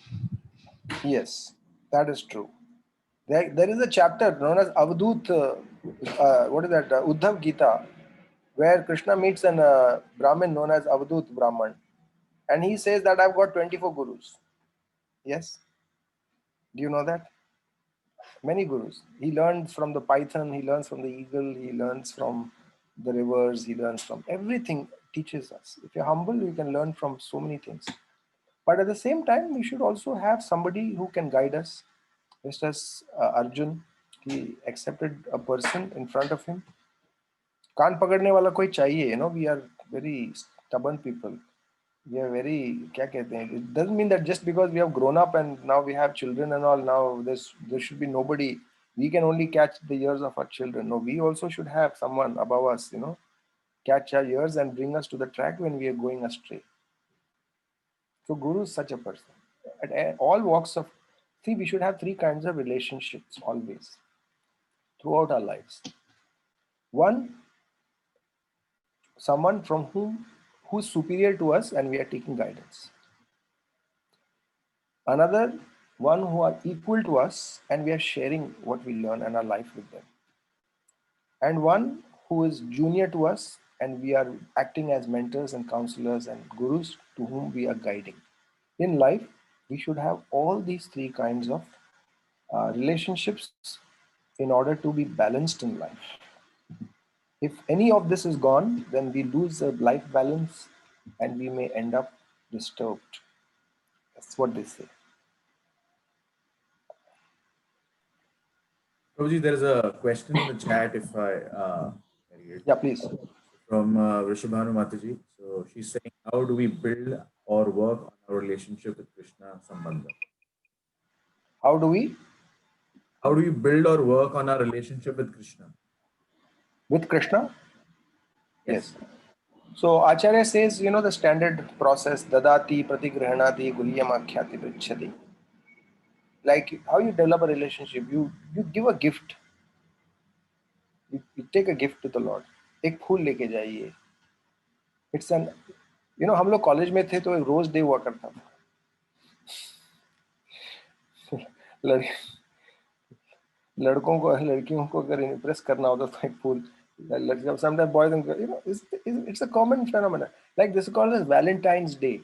Speaker 3: Yes, that is true. There is a chapter known as Avadut, what is that? Uddhav Gita, where Krishna meets an Brahmin known as Avadut Brahman. And he says that I've got 24 gurus. Yes? Do you know that? Many gurus. He learns from the python, he learns from the eagle, he learns from the rivers, he learns from everything, teaches us. If you're humble, you can learn from so many things. But at the same time, we should also have somebody who can guide us. Just as Arjun, he accepted a person in front of him. कान पकड़ने वाला कोई चाहिए, we are very stubborn people. we are very, क्या कहते हैं, it doesn't mean that just because we have grown up and now we have children and all, now there should be nobody, we can only catch the ears of our children. No, we also should have someone above us, you know, catch our ears and bring us to the track when we are going astray. So Guru is such a person. At all walks of, see, we should have three kinds of relationships always throughout our lives. One, someone from who's superior to us and we are taking guidance. Another, one who are equal to us and we are sharing what we learn and our life with them. And one who is junior to us and we are acting as mentors and counselors and gurus to whom we are guiding. In life, we should have all these three kinds of relationships in order to be balanced in life. If any of this is gone, then we lose the life balance and we may end up disturbed. That's what they say.
Speaker 2: Prabhuji, there is a question in the chat if I read it.
Speaker 3: Yeah, please.
Speaker 2: From Vrishabhanu Mataji. So she's saying, how do we build or work on our relationship with Krishna Sambandha?
Speaker 3: How do we?
Speaker 2: How do we build or work on our relationship with Krishna?
Speaker 3: With Krishna? Yes. So Acharya says, you know, the standard process, dadati, pratigrihanati, guhyam akhyati prichhati. Like how you develop a relationship, you give a gift. You take a gift to the Lord. एक फूल लेके जाइए. It's an, you know, हम लोग college में थे तो एक rose day हुआ करता था. लड़कों को लड़कियों को अगर इम्प्रेस करना होता तो एक फूल. Sometimes boys and girls, you know, it's a common phenomenon. Like this is called as Valentine's Day.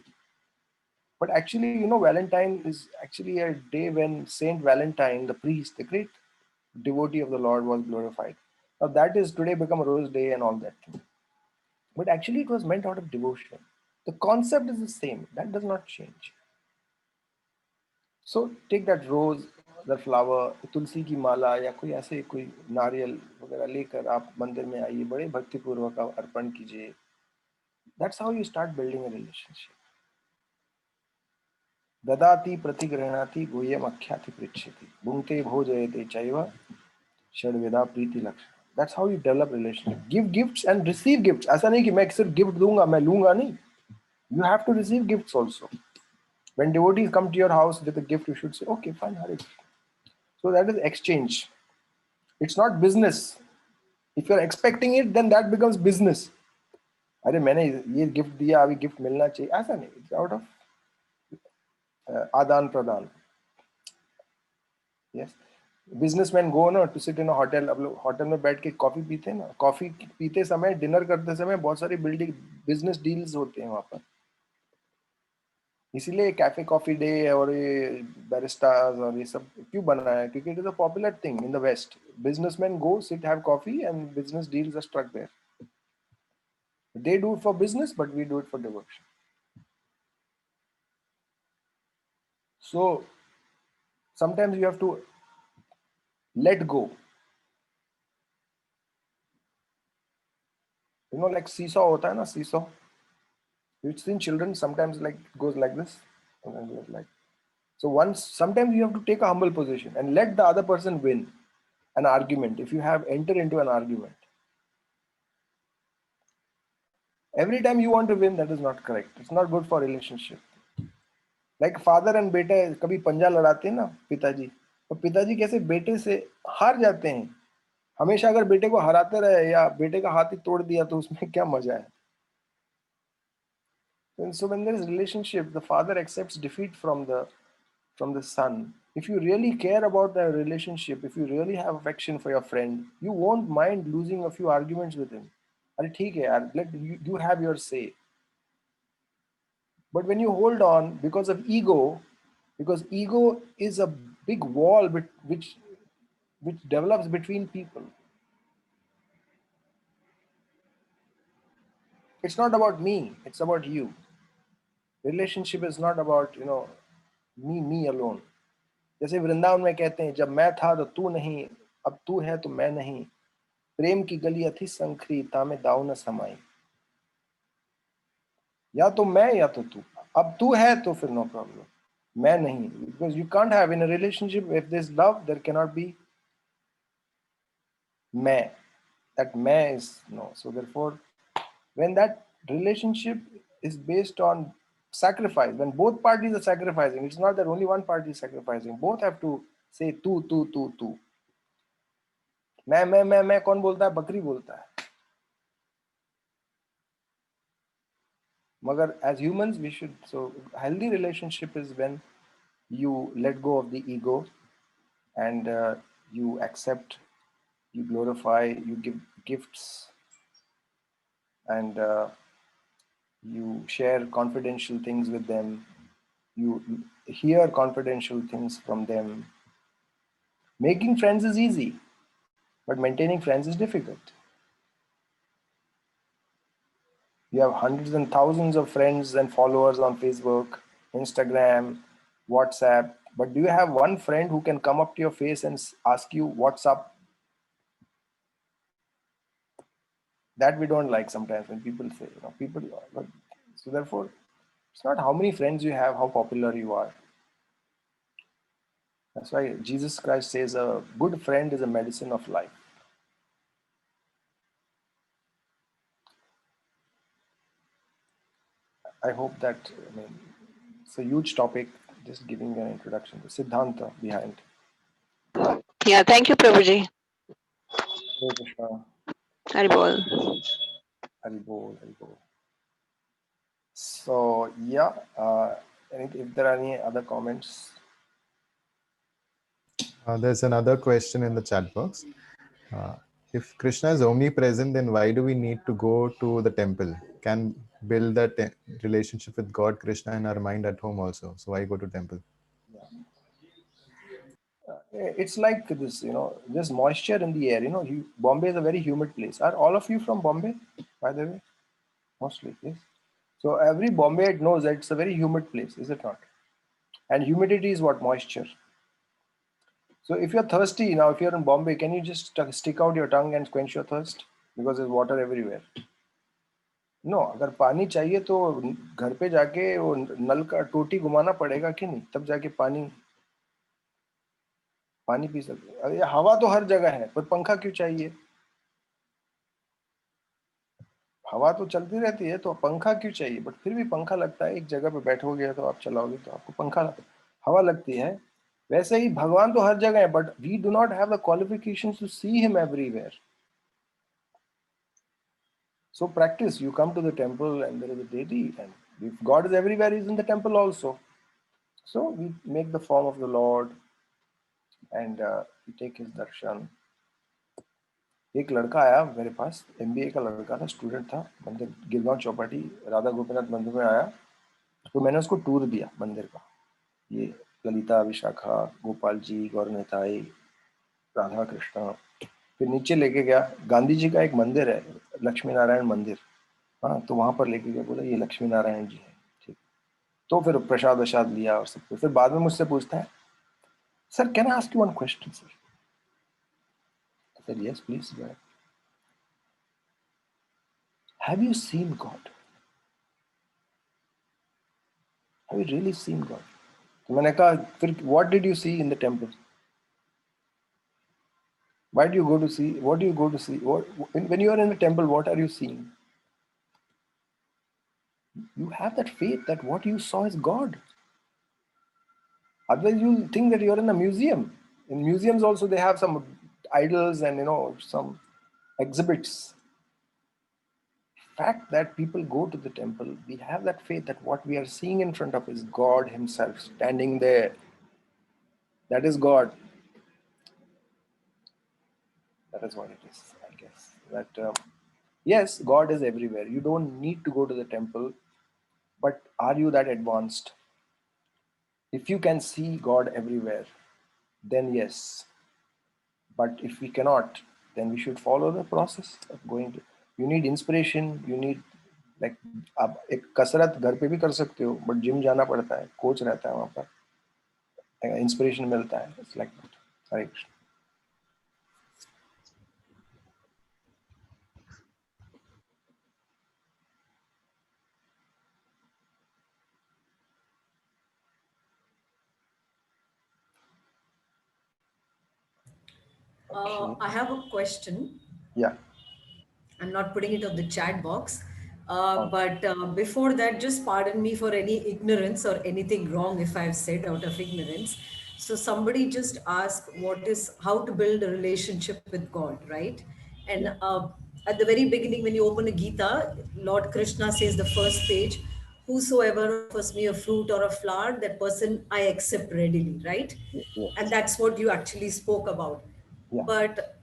Speaker 3: But actually, you know, Valentine is actually a day when Saint Valentine, the priest, the great devotee of the Lord, was glorified. Now that is today become a Rose Day and all that thing. But actually it was meant out of devotion. The concept is the same. That does not change. So take that rose, that flower, तुलसी की माला या कोई ऐसे कोई नारियल वगैरह लेकर आप मंदिर में आइए, बड़े भक्तिपूर्वक अर्पण कीजिए. That's how you start building a relationship. ददाति प्रतिगृह्णाति गुह्यम अख्याति पृच्छति भुंक्ते भोजयते चैव षड्विधा प्रीति लक्षण. That's how you develop relationship. Give gifts and receive gifts. ऐसा नहीं कि मैं सिर्फ गिफ्ट दूंगा मैं लूंगा नहीं. You have to receive gifts also. When devotees come to your house with a gift, you should say, okay, fine, Hare. So that is exchange. It's not business. If you're expecting it, then that becomes business. अरे मैंने ये gift दिया अभी gift मिलना चाहिए ऐसा नहीं. It's out of आदान प्रदान. Yes. Businessmen go ना to sit in a hotel. अब लोग होटल में बैठ के कॉफी पीते हैं ना. कॉफी पीते समय डिनर करते समय बहुत सारी बिल्डिंग बिजनेस डील्स होते हैं वहाँ पर. इसीलिए कैफे कॉफी डे और ये बैरिस्टास और ये सब क्यों बना है क्योंकि it is a popular thing in the West. Businessman go sit have coffee and business deals are struck there. They do it for business, but we do it for devotion. So sometimes you have to let go. You know, like seesaw hota hai na, seesaw. You've seen children sometimes like it goes like this and then goes like. So sometimes you have to take a humble position and let the other person win an argument. If you have enter into an argument, every time you want to win, that is not correct. It's not good for relationship. Like father and बेटे कभी पंजा लड़ाते हैं ना पिताजी, तो पिताजी कैसे बेटे से हार जाते हैं. हमेशा अगर बेटे को हराते रहे या बेटे का हाथ ही तोड़ दिया तो उसमें क्या मजा है. And so when there is relationship, the father accepts defeat from the son. If you really care about the relationship, if you really have affection for your friend, you won't mind losing a few arguments with him. अरे ठीक है यार, let you have your say. But when you hold on because of ego, because ego is a big wall which develops between people. It's not about me, it's about you. Relationship is not about, you know, me alone. जैसे वृंदावन में कहते हैं जब मैं था तो तू नहीं, अब तू है तो मैं नहीं, प्रेम की गली अथी संखरी तामे दाऊ न समाई. या तो मैं या तो तू. अब तू है तो फिर नो प्रॉब्लम, मैं नहीं. Because you can't have in a relationship, if there's love, there cannot be मैं. That मैं is no. So therefore, when that relationship is based on sacrifice, when both parties are sacrificing, it's not that only one party is sacrificing. Both have to say तू. मैं कौन बोलता है? बकरी बोलता है. मगर as humans we should, so healthy relationship is when you let go of the ego and you accept, you glorify, you give gifts, and you share confidential things with them, you hear confidential things from them. Making friends is easy, but maintaining friends is difficult. You have hundreds and thousands of friends and followers on Facebook, Instagram, WhatsApp, but do you have one friend who can come up to your face and ask you what's up? That we don't like sometimes when people say, people. So therefore, it's not how many friends you have, how popular you are. That's why Jesus Christ says a good friend is a medicine of life. I hope that, it's a huge topic, just giving an introduction, the Siddhanta behind.
Speaker 8: Yeah, thank you, Prabhuji.
Speaker 3: Hare Krishna,
Speaker 8: Haribol.
Speaker 3: Hari Bol, Hari Bol. So, yeah, if there are any other comments.
Speaker 9: There's another question in the chat box. If Krishna is omnipresent, then why do we need to go to the temple? Can build that relationship with God, Krishna, in our mind at home also. So why go to temple?
Speaker 3: It's like this, there's moisture in the air. Bombay is a very humid place. Are all of you from Bombay, by the way? Mostly, yes. So every Bombayite knows that it's a very humid place, is it not? And humidity is what? Moisture. So if you're thirsty now, if you're in Bombay, can you just stick out your tongue and quench your thirst? Because there's water everywhere. No, अगर पानी चाहिए तो घर पे जाके वो नल का टोटी घुमाना पड़ेगा कि नहीं, तब जाके पानी पी सकते. अरे हवा तो हर जगह है, पर पंखा क्यों चाहिए? हवा तो चलती रहती है, तो पंखा क्यों चाहिए? बट फिर भी पंखा लगता है, एक जगह पे बैठोगे तो आप चलाओगे तो आपको पंखा हवा लगती है. वैसे ही भगवान तो हर जगह है, but we do not have the qualifications to see him everywhere. So practice, you come to the temple and there is a deity, and if God is everywhere, he is in the temple also. So we make the form of the Lord and we take his darshan. एक लड़का आया मेरे पास, MBA का लड़का था, student था, मंदिर गिरगांव चौपाटी राधा गोपीनाथ मंदिर में आया. तो मैंने उसको टूर दिया मंदिर का. ये ललिता, विशाखा, गोपाल जी, गौरनिताई, राधा कृष्ण. फिर नीचे लेके गया, गांधी जी का एक मंदिर है, लक्ष्मी नारायण मंदिर. हाँ, तो वहां पर लेके गया, बोला ये लक्ष्मी नारायण जी है. ठीक. तो फिर प्रसाद वसाद लिया और सब कुछ. फिर बाद में मुझसे पूछता है, sir can I ask you one question sir? I said, yes, please. Have you seen God? Have you really seen God? तो मैंने कहा, फिर what did you see in the temple? Why do you go to see? What do you go to see? When you are in the temple, what are you seeing? You have that faith that what you saw is God. Otherwise, you think that you're in a museum. In museums also, they have some idols and some exhibits. Fact that people go to the temple, we have that faith that what we are seeing in front of is God himself standing there. That is God. That is what it is, I guess. That yes, God is everywhere. You don't need to go to the temple, but are you that advanced? If you can see God everywhere, then yes. But if we cannot, then we should follow the process of going to. You need inspiration. You need like आप एक कसरत घर पे भी कर सकते हो, but gym जाना पड़ता है, कोच रहता है वहाँ पर, इंस्पिरेशन मिलता है. It's like that. Hare Krishna.
Speaker 10: I have a question.
Speaker 3: Yeah.
Speaker 10: I'm not putting it on the chat box.
Speaker 3: Oh.
Speaker 10: But before that, just pardon me for any ignorance or anything wrong if I've said out of ignorance. So somebody just asked how to build a relationship with God, right? And at the very beginning, when you open a Gita, Lord Krishna says the first page, whosoever offers me a fruit or a flower, that person I accept readily, right?
Speaker 3: Yes.
Speaker 10: And that's what you actually spoke about.
Speaker 3: Yeah.
Speaker 10: But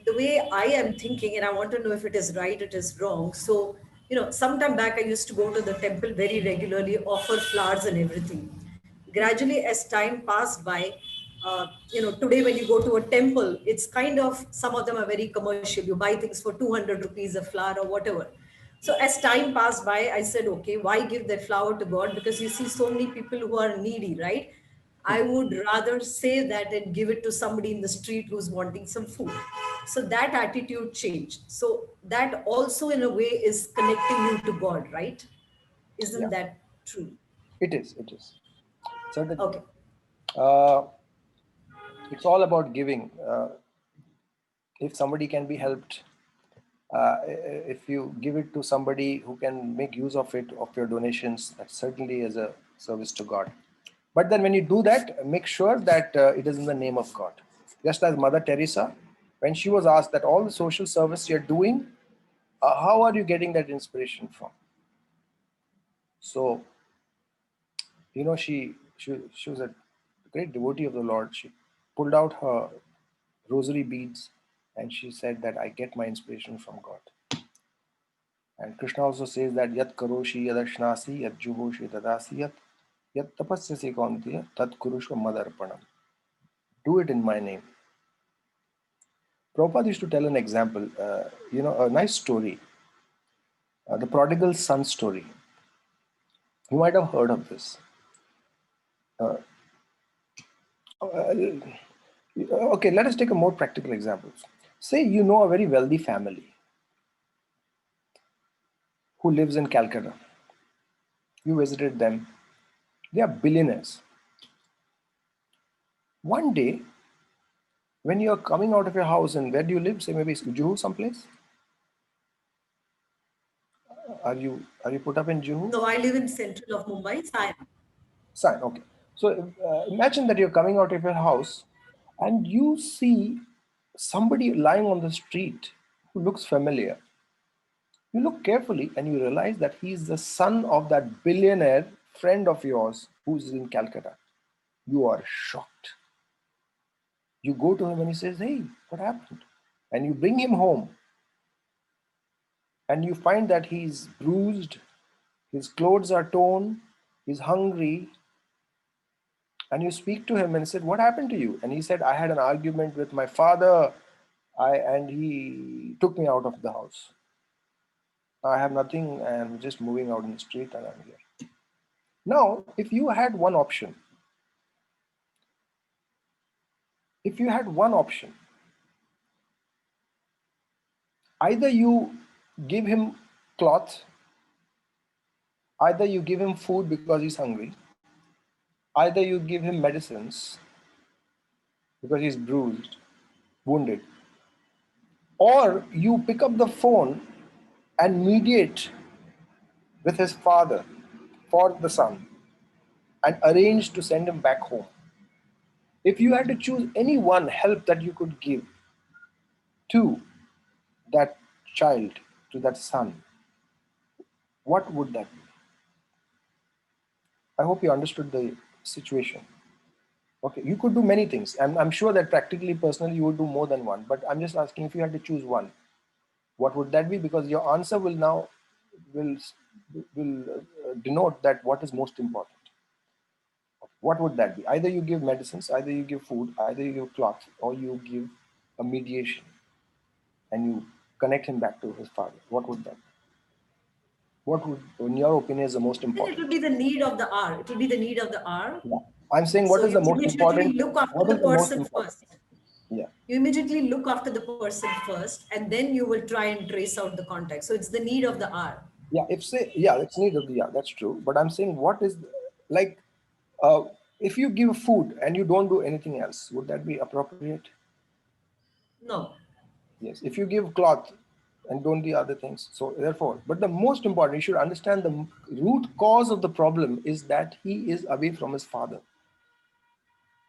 Speaker 10: the way I am thinking, and I want to know if it is right, it is wrong. So, sometime back I used to go to the temple very regularly, offer flowers and everything. Gradually, as time passed by, today when you go to a temple, it's kind of, some of them are very commercial. You buy things for 200 rupees a flower or whatever. So as time passed by, I said, okay, why give that flower to God? Because you see so many people who are needy, right? I would rather say that and give it to somebody in the street who's wanting some food. So that attitude changed. So that also, in a way, is connecting you to God, right? Isn't
Speaker 3: Yeah.
Speaker 10: that true?
Speaker 3: It is. It is. Certainly.
Speaker 10: Okay.
Speaker 3: It's all about giving. If somebody can be helped, if you give it to somebody who can make use of it, of your donations, that certainly is a service to God. But then when you do that, make sure that it is in the name of God. Just as Mother Teresa, when she was asked that all the social service you're doing, how are you getting that inspiration from? So, she was a great devotee of the Lord. She pulled out her rosary beads and she said that I get my inspiration from God. And Krishna also says that yat karoshi yadashnasi yat juhoshi tadasi yat tapasyasi kauntiya tat kurusha madarpanam. Do it in my name. Prabhupada used to tell an example, a nice story, the prodigal son story. You might have heard of this. Okay, let us take a more practical example. Say you know a very wealthy family who lives in Calcutta. You visited them. They are billionaires. One day, when you are coming out of your house, and where do you live? Say maybe Juhu someplace. Are you put up in Juhu?
Speaker 10: No, I live in central of Mumbai, Sion.
Speaker 3: Sion, okay. So imagine that you're coming out of your house and you see somebody lying on the street who looks familiar. You look carefully and you realize that he is the son of that billionaire friend of yours who's in Calcutta. You are shocked. You go to him and he says, hey, what happened? And you bring him home and you find that he's bruised, his clothes are torn, he's hungry. And you speak to him and said, what happened to you? And he said, I had an argument with my father and he took me out of the house. I have nothing, I'm just moving out in the street and I'm here. Now, if you had one option, either you give him cloth, either you give him food because he's hungry, either you give him medicines because he's bruised, wounded, or you pick up the phone and mediate with his father for the son and arrange to send him back home. If you had to choose any one help that you could give to that child, to that son, what would that be? I hope you understood the situation. Okay, you could do many things. And I'm sure that practically, personally, you would do more than one. But I'm just asking, if you had to choose one, what would that be? Because your answer will now denote that what is most important. What would that be? Either you give medicines, either you give food, either you give cloth, or you give a mediation and you connect him back to his father. What would that be? What would, in your opinion, is the most important?
Speaker 10: It would be the need of the hour. It would be the need of the hour.
Speaker 3: Yeah. I'm saying what is the most important?
Speaker 10: Look after
Speaker 3: What
Speaker 10: the
Speaker 3: is the most
Speaker 10: person
Speaker 3: important?
Speaker 10: first.
Speaker 3: Yeah.
Speaker 10: You immediately look after the person first, and then you will try and trace out the context. So it's the need of the hour.
Speaker 3: Yeah, it's need of the, yeah, that's true. But I'm saying what is like, if you give food and you don't do anything else, would that be appropriate?
Speaker 10: No.
Speaker 3: Yes, if you give cloth and don't the other things. So therefore, but the most important, you should understand the root cause of the problem is that he is away from his father.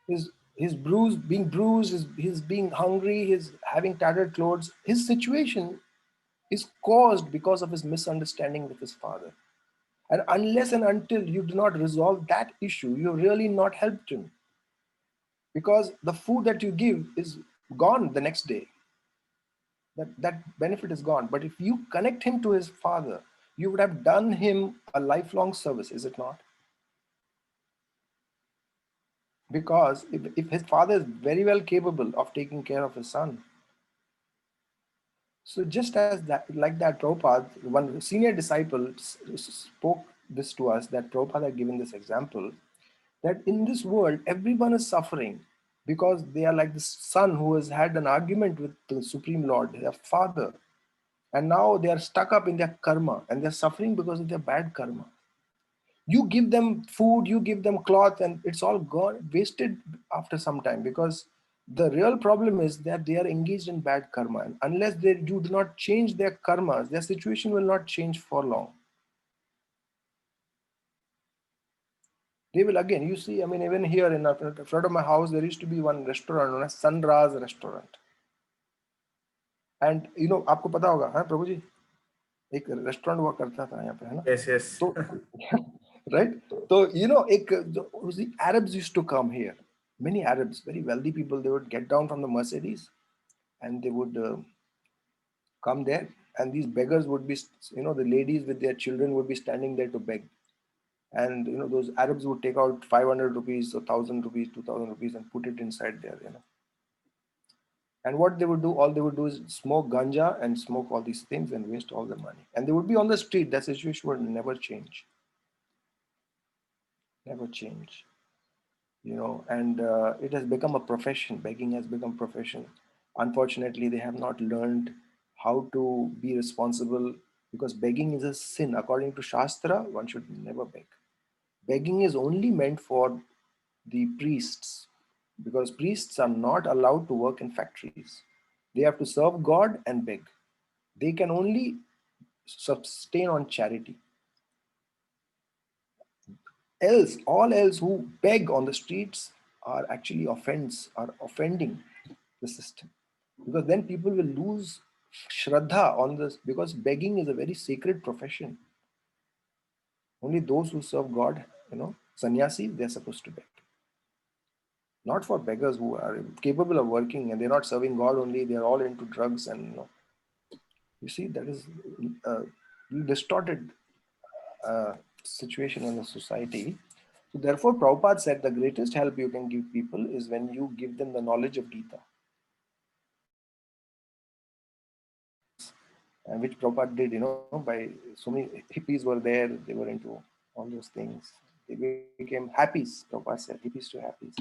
Speaker 3: His being bruised, his being hungry, his having tattered clothes, his situation is caused because of his misunderstanding with his father. And unless and until you do not resolve that issue, you really not helped him. Because the food that you give is gone the next day. That benefit is gone. But if you connect him to his father, you would have done him a lifelong service, is it not? Because if his father is very well capable of taking care of his son, so just as that, like that, Prabhupada, one senior disciple spoke this to us, that Prabhupada had given this example, that in this world, everyone is suffering because they are like the son who has had an argument with the Supreme Lord, their father, and now they are stuck up in their karma and they're suffering because of their bad karma. You give them food, you give them cloth, and it's all gone, wasted after some time, because the real problem is that they are engaged in bad karma. And unless you do not change their karmas, their situation will not change for long. They will again, you see, I mean, even here in front of my house, there used to be one restaurant known as Sunrise Restaurant. And you know, आपको पता होगा, हाँ प्रभु जी, एक restaurant हुआ करता था यहाँ पे, है ना?
Speaker 2: Yes, yes.
Speaker 3: So, right? So, you know, the Arabs used to come here. Many Arabs, very wealthy people, they would get down from the Mercedes and they would come there. And these beggars would be, you know, the ladies with their children would be standing there to beg. And, you know, those Arabs would take out 500 rupees or 1,000 rupees, 2,000 rupees and put it inside there, you know. And what they would do, all they would do is smoke ganja and smoke all these things and waste all the money. And they would be on the street. That situation would never change. Never change. You know, and it has become a profession. Begging has become profession. Unfortunately, they have not learned how to be responsible, because begging is a sin. According to Shastra, one should never beg. Begging is only meant for the priests, because priests are not allowed to work in factories. They have to serve God and beg. They can only sustain on charity. Else, all else who beg on the streets are actually offending the system, because then people will lose shraddha on this, because begging is a very sacred profession. Only those who serve God, you know, sannyasi, they're supposed to beg. Not for beggars who are capable of working and they're not serving God only, they're all into drugs and, you know. You see, that is a distorted situation in the society. So therefore, Prabhupada said the greatest help you can give people is when you give them the knowledge of Gita. And which Prabhupada did, you know, by so many hippies were there, they were into all those things. They became happies, Prabhupada said, hippies to happies.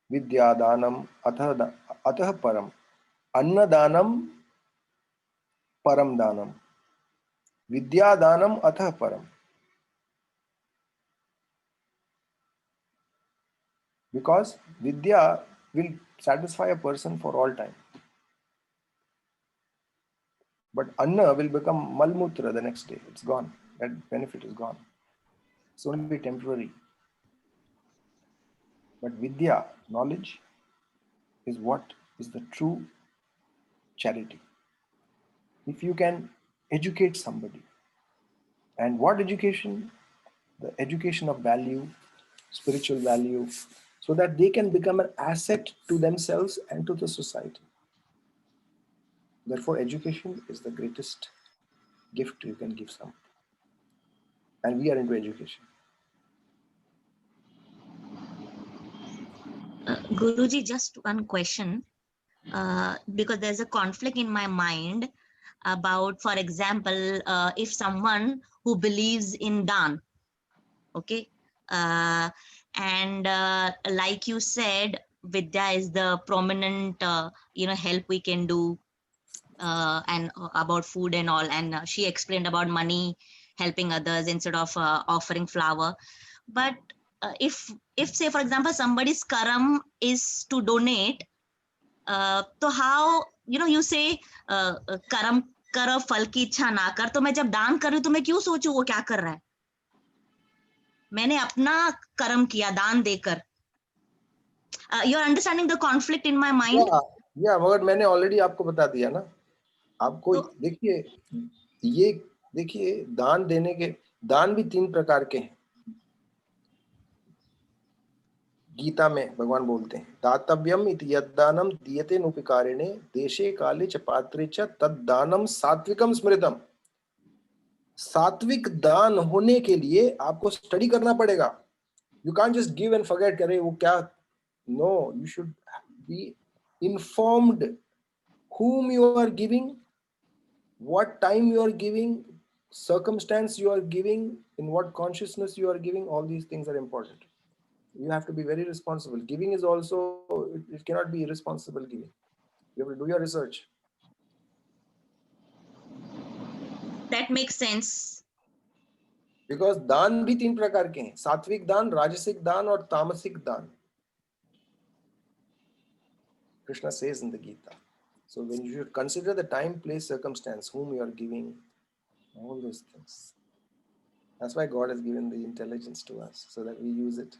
Speaker 3: Vidya danam atah param. Anna danam param danam. Vidya danam atah param. Because Vidya will satisfy a person for all time. But Anna will become Malmutra the next day. It's gone. That benefit is gone. It's only temporary. But Vidya, knowledge, is what is the true charity. If you can educate somebody. And what education? The education of value, spiritual value, so that they can become an asset to themselves and to the society. Therefore, education is the greatest gift you can give somebody. And we are into education.
Speaker 7: Guruji, just one question, because there's a conflict in my mind about, for example, if someone who believes in Dan, okay, and like you said, Vidya is the prominent, help we can do, and about food and all, and she explained about money, helping others instead of offering flower. But if say for example somebody's karam is to donate, तो how you say कर्म कर फल की इच्छा ना कर, तो मैं जब दान कर रही हूँ तो मैं क्यों सोचूं वो क्या कर रहा है? मैंने अपना कर्म किया दान देकर. You are understanding the conflict in my mind?
Speaker 3: या मगर मैंने ऑलरेडी आपको बता दिया ना. आपको देखिए, ये देखिए दान देने के दान भी 3 प्रकार के हैं. गीता में भगवान बोलते हैं दातव्यम इति यद्दानम दीयते नुपकारिणे देशे काले च पात्रे च तद्दानम सात्विकम स्मृतम. सात्विक दान होने के लिए आपको स्टडी करना पड़ेगा. You can't just give and forget करे वो क्या. No, you should be informed whom you are giving, what time you are giving, circumstance you are giving, in what consciousness you are giving. All these things are important. You have to be very responsible. Giving is also, it cannot be irresponsible giving. You have to do your research.
Speaker 7: That makes sense.
Speaker 3: Because दान भी 3 प्रकार के हैं. सात्विक दान, राजसिक दान और तामसिक दान. Krishna says in the Gita. So when you should consider the time, place, circumstance, whom you are giving, all those things. That's why God has given the intelligence to us, so that we use it.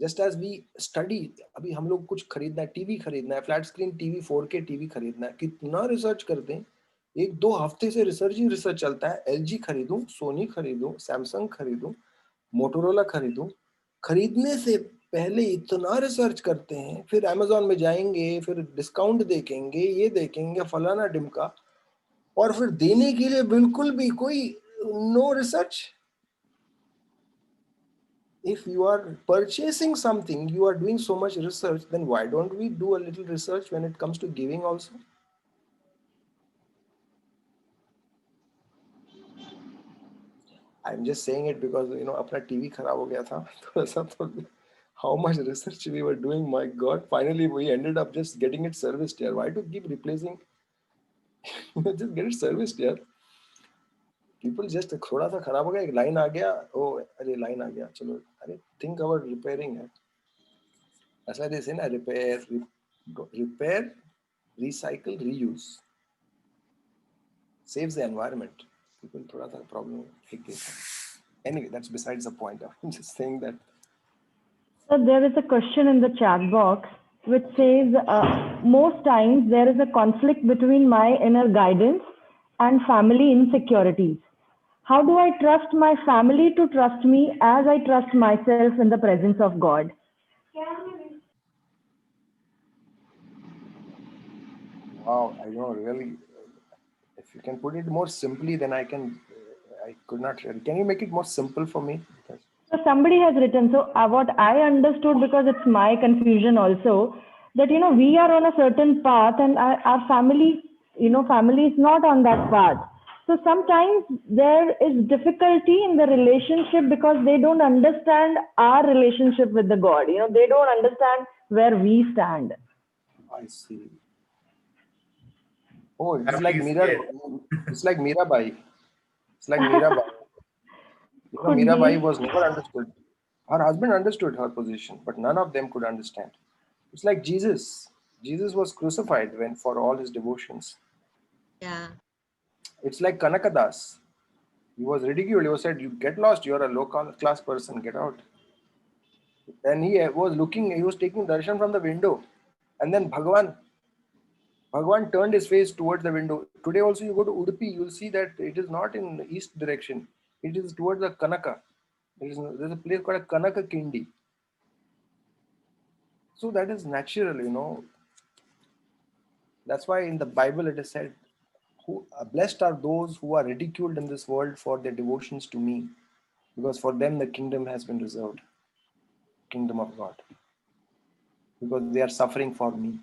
Speaker 3: Just as we study, अभी हम लोग कुछ खरीदना है, TV खरीदना है, flat screen TV, 4K TV खरीदना है, कितना रिसर्च करते हैं. 1-2 हफ्ते से रिसर्च चलता है. LG खरीदूं, सोनी खरीदूं, सैमसंग खरीदूं, मोटोरोला खरीदूं. खरीदने से पहले इतना रिसर्च करते हैं, फिर अमेज़न में जाएंगे, फिर डिस्काउंट देखेंगे, ये देखेंगे, फलाना डिमका, और फिर देने के लिए बिल्कुल भी कोई no research. If you are purchasing something, you are doing so much research, then why don't we do a little research when it comes to giving also? I'm just saying it because अपना TV खराब हो गया था, तो ऐसा तो how much research we were doing, my God. Finally, we ended up just getting it serviced here. Why to keep replacing? Just get it serviced here. People just थोड़ा सा खराब हो गया, एक लाइन आ गया, ओ अरे लाइन आ गया, चलो अरे think about repairing है. That's why they say ना repair, recycle, reuse. Saves the environment. People थोड़ा सा problem ठीक है. Anyway, that's besides the point. I'm just saying that.
Speaker 4: So there is a question in the chat box which says, most times there is a conflict between my inner guidance and family insecurities. How do I trust my family to trust me as I trust myself in the presence of God?
Speaker 3: Wow, I know really. If you can put it more simply, then I could not really. Can you make it more simple for me?
Speaker 4: So somebody has written, so what I understood, because it's my confusion also, that, we are on a certain path and our family, family is not on that path. So sometimes there is difficulty in the relationship because they don't understand our relationship with the God. They don't understand where we stand.
Speaker 3: I see. Oh, it's like it's like Mirabai. It's like Mirabai. Mirabai was never understood. Her husband understood her position, but none of them could understand. It's like Jesus. Jesus was crucified for all his devotions.
Speaker 7: Yeah.
Speaker 3: It's like Kanakadas. He was ridiculed. He was said, "You get lost. You are a low-class person. Get out." And he was taking darshan from the window, and then Bhagwan turned his face towards the window. Today also you go to Udupi, you'll see that it is not in the east direction. It is towards the Kanaka. There's a place called a Kanaka Kindi. So that is natural, That's why in the Bible it is said, blessed are those who are ridiculed in this world for their devotions to me, because for them the kingdom has been reserved. Kingdom of God. Because they are suffering for me.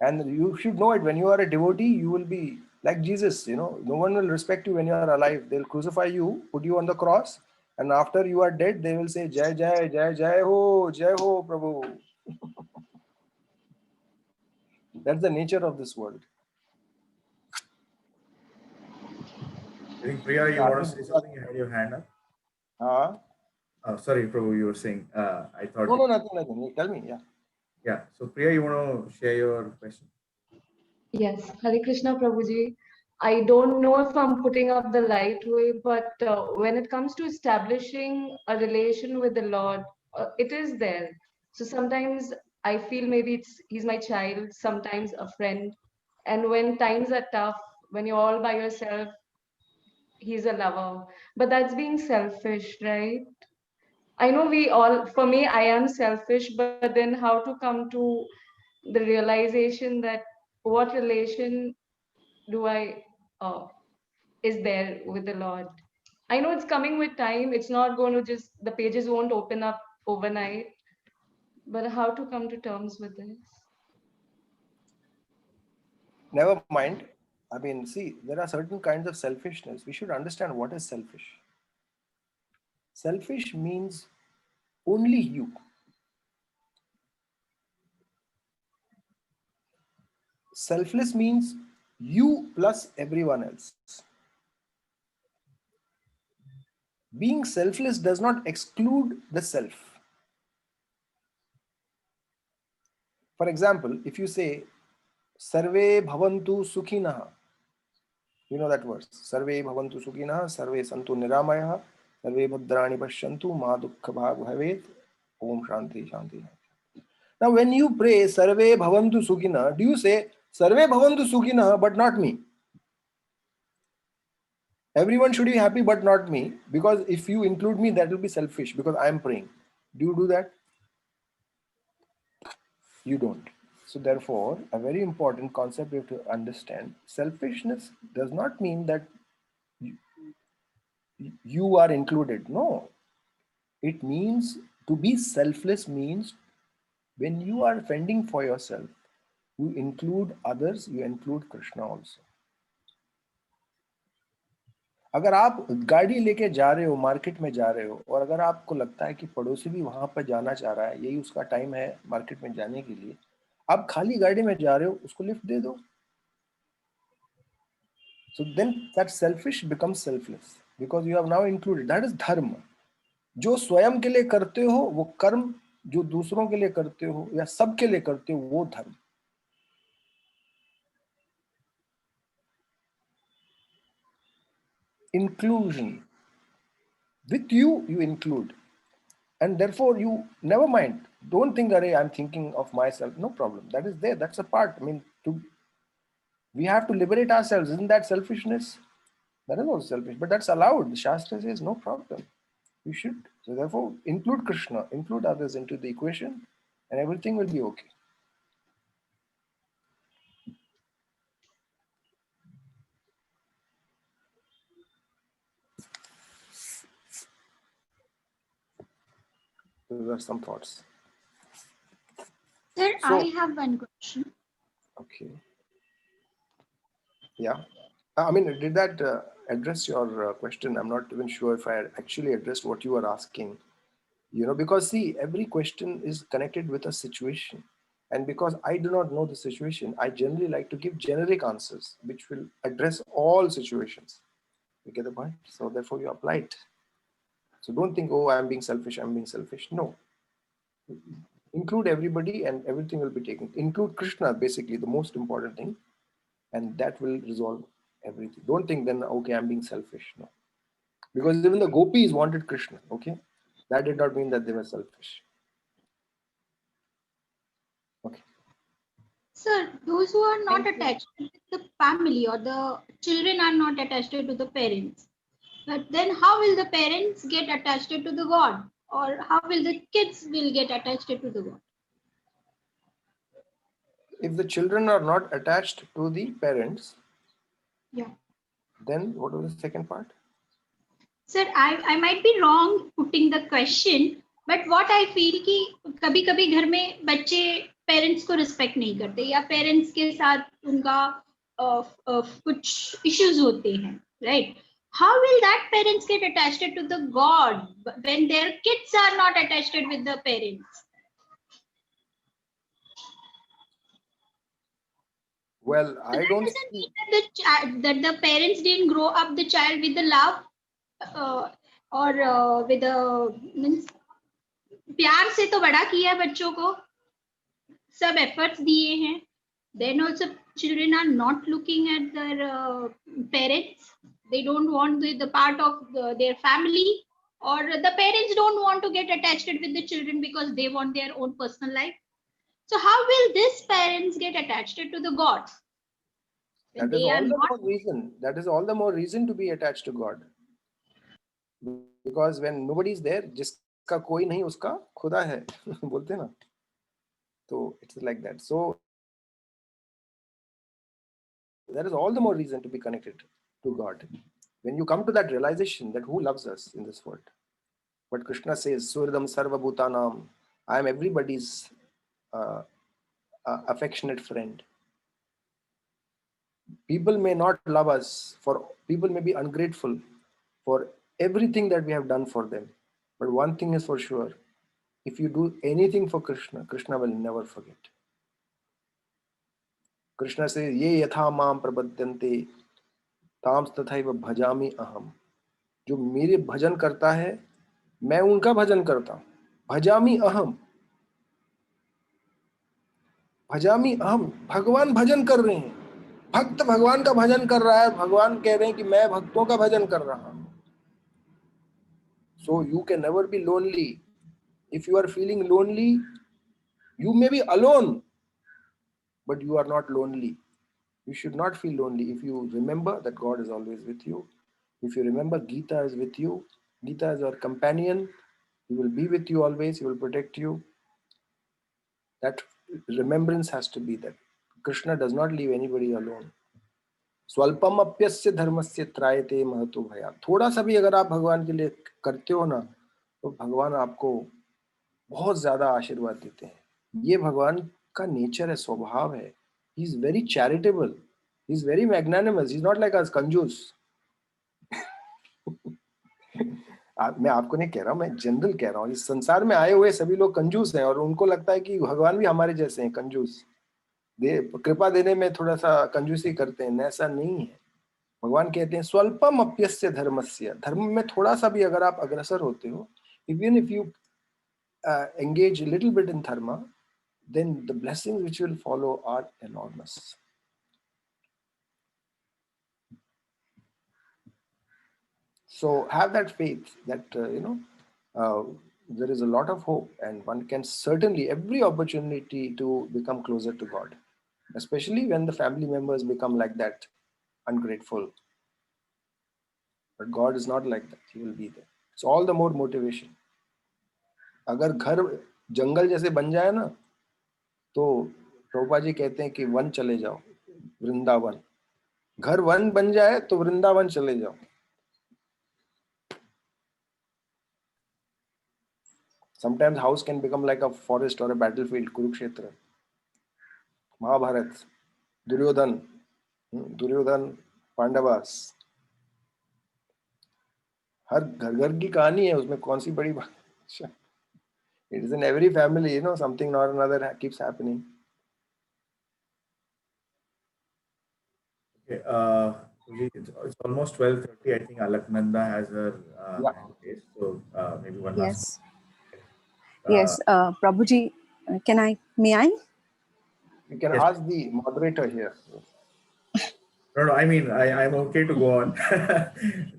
Speaker 3: And you should know it, when you are a devotee, you will be like Jesus, no one will respect you when you are alive. They'll crucify you, put you on the cross, and after you are dead, they will say, Jai Jai, Jai Jai Ho, Prabhu. That's the nature of this world.
Speaker 2: I think Priya, you want to say something? You had your hand up. Oh, sorry, Prabhu, you were saying. I thought.
Speaker 3: No, nothing. Tell me, yeah.
Speaker 2: Yeah. So Priya, you want to share your question?
Speaker 11: Yes, Hare Krishna Prabhuji. I don't know if I'm putting up the right way, but when it comes to establishing a relation with the Lord, it is there. So sometimes I feel maybe he's my child, sometimes a friend. And when times are tough, when you're all by yourself, he's a lover. But that's being selfish, right? I know for me, I am selfish, but then how to come to the realization that what relation do I is there with the Lord? I know it's coming with time. It's not going to the pages won't open up overnight, but how to come to terms with this?
Speaker 3: Never mind. I mean, see, there are certain kinds of selfishness. We should understand what is selfish. Selfish means only you. Selfless means you plus everyone else. Being selfless does not exclude the self. For example, if you say, Sarve bhavantu sukhinah, you know that verse. Sarve bhavantu sukhinah, sarve santu niramayah, sarve bhadrani pashyantu, ma dukkha bhag bhavet, om shanti shanti. Now, when you pray Sarve bhavantu sukhinah, do you say Sarve bhavantu sukhinah but not me? Everyone should be happy but not me, because if you include me, that will be selfish because I am praying. Do you do that? You don't. So therefore, a very important concept you have to understand, selfishness does not mean that you are included. No. It means to be selfless means when you are fending for yourself, you include others, you include Krishna also. अगर आप गाड़ी लेके जा रहे हो, market में जा रहे हो, और अगर आपको लगता है कि पड़ोसी भी वहां पर जाना चाह रहा है, यही उसका टाइम है मार्केट में जाने के लिए, आप खाली गाड़ी में जा रहे हो, उसको लिफ्ट दे दो. So then that selfish becomes selfless because you have now included. That is dharma. जो स्वयं के लिए करते हो वो कर्म, जो दूसरों के लिए करते हो या सबके लिए करते हो वो धर्म. Inclusion. With you, you include. And therefore, you never mind. Don't think, Array, I'm thinking of myself. No problem. That is there. That's a part. I mean, we have to liberate ourselves. Isn't that selfishness? That is also selfish, but that's allowed. The Shastra says no problem. You should. So therefore, include Krishna, include others into the equation, and everything will be okay. Those are some thoughts.
Speaker 5: Sir,
Speaker 3: So-
Speaker 5: I have one question.
Speaker 3: Okay. Yeah. I mean, did that address your question? I'm not even sure if I actually addressed what you were asking. You know, because see, every question is connected with a situation. And because I do not know the situation, I generally like to give generic answers, which will address all situations. You get the point? So therefore you apply it. So don't think, oh, I'm being selfish, I'm being selfish. No. Include everybody and everything will be taken. Include Krishna, basically the most important thing. And that will resolve everything. Don't think then, okay, I'm being selfish. No. Because even the gopis wanted Krishna, okay? That did not mean that they were selfish. Okay.
Speaker 5: Sir, those who are not attached to the family or the children are not attached to the parents. But then how will the parents get attached to the God? Or how will the kids will get attached to the God?
Speaker 3: If the children are not attached to the parents,
Speaker 5: Yeah.
Speaker 3: then what was the second part?
Speaker 5: Sir, I might be wrong putting the question, but what I feel कि कभी-कभी घर में बच्चे parents को respect नहीं करते या parents के साथ उनका कुछ इश्यूज होते हैं, right? How will that parents get attached to the God when their kids are not attached with the parents?
Speaker 3: Well,
Speaker 5: So
Speaker 3: I
Speaker 5: that
Speaker 3: don't
Speaker 5: doesn't
Speaker 3: see.
Speaker 5: mean that the parents didn't grow up the child with the love
Speaker 12: और with means प्यार से तो बड़ा किया है बच्चों को, सब एफर्ट्स दिए हैं. Then also children are not looking at their parents. They don't want the part of their family, or the parents don't want to get attached with the children because they want their own personal life. So how will these parents get attached to the God? When
Speaker 3: That is
Speaker 12: they are
Speaker 3: all the
Speaker 12: not.
Speaker 3: more reason. That is all the more reason to be attached to God. Because when nobody is there, जिसका कोई नहीं उसका खुदा है बोलते ना. So it's like that. So that is all the more reason to be connected to God. When you come to that realization that who loves us in this world, what Krishna says, Suridam Sarva Bhutanam, I am everybody's affectionate friend. People may not love us, people may be ungrateful for everything that we have done for them. But one thing is for sure, if you do anything for Krishna, Krishna will never forget. Krishna says, Ye yatha maam prabhadyante ताम्स तथैव भजामि अहम. जो मेरे भजन करता है मैं उनका भजन करता हूं. भजामि अहम, भजामि अहम. भगवान भजन कर रहे हैं, भक्त भगवान का भजन कर रहा है. भगवान कह रहे हैं कि मैं भक्तों का भजन कर रहा हूं. So you can never be lonely. If you are feeling lonely, you may be alone, but you are not lonely. You should not feel lonely if you remember that God is always with you. If you remember Gita is with you, Gita is your companion. He will be with you always. He will protect you. That remembrance has to be there. Krishna does not leave anybody alone. स्वल्पम अप्यस्य धर्मस्य त्रायते महतो भया. थोड़ा सा भी अगर आप भगवान के लिए करते हो ना, तो भगवान आपको बहुत ज्यादा आशीर्वाद देते हैं. ये भगवान का नेचर है, स्वभाव है. He is very charitable. He is very magnanimous. He is not like us, कंजूस. मैं आपको नहीं कह रहा हूं, मैं जनरल कह रहा हूं. इस संसार में आए हुए सभी लोग कंजूस हैं और उनको लगता है कि भगवान भी हमारे जैसे हैं, कंजूस. कृपा देने में थोड़ा सा कंजूसी करते हैं. ऐसा नहीं है. भगवान कहते हैं स्वल्पम अप्यस्य धर्मस्य. धर्म में थोड़ा सा भी अगर आप अग्रसर होते हो, even if you engage a little bit in dharma, then the blessings which will follow are enormous. So have that faith that there is a lot of hope, and one can certainly every opportunity to become closer to God, especially when the family members become like that, ungrateful. But God is not like that. He will be there. It's all the more motivation. अगर घर जंगल जैसे बन जाए ना, तो प्रभुपाद जी कहते हैं कि वन चले जाओ, वृंदावन. घर वन बन जाए तो वृंदावन चले जाओ. Sometimes house can become like a forest or a battlefield. Kurukshetra, Mahabharat, Duryodhan, Pandavas. हर घर घर की कहानी है, उसमें कौन सी बड़ी बात. It is in every family, something or another keeps happening.
Speaker 2: Okay, it's almost 12:30. I think Alaknanda has her hand raised, so maybe one last.
Speaker 13: Yes, Prabhuji, may I?
Speaker 3: You can ask the moderator here.
Speaker 2: No, I mean, I'm okay to go on.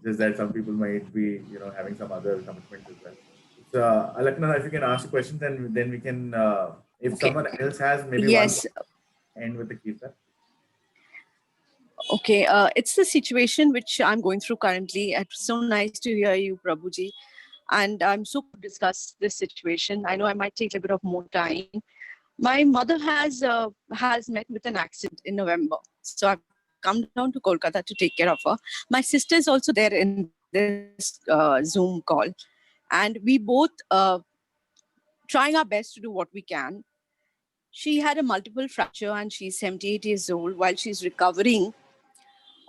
Speaker 2: Just that some people might be, having some other commitments as well. So, Alaknanda, if you can ask a question, then we can, if someone else has, maybe one end with the Kirtan.
Speaker 13: Okay, it's the situation which I'm going through currently. It's so nice to hear you, Prabhuji. And I'm so to discuss this situation. I know I might take a bit of more time. My mother has met with an accident in November. So I've come down to Kolkata to take care of her. My sister is also there in this Zoom call. And we both trying our best to do what we can. She had a multiple fracture and she's 78 years old. While she's recovering,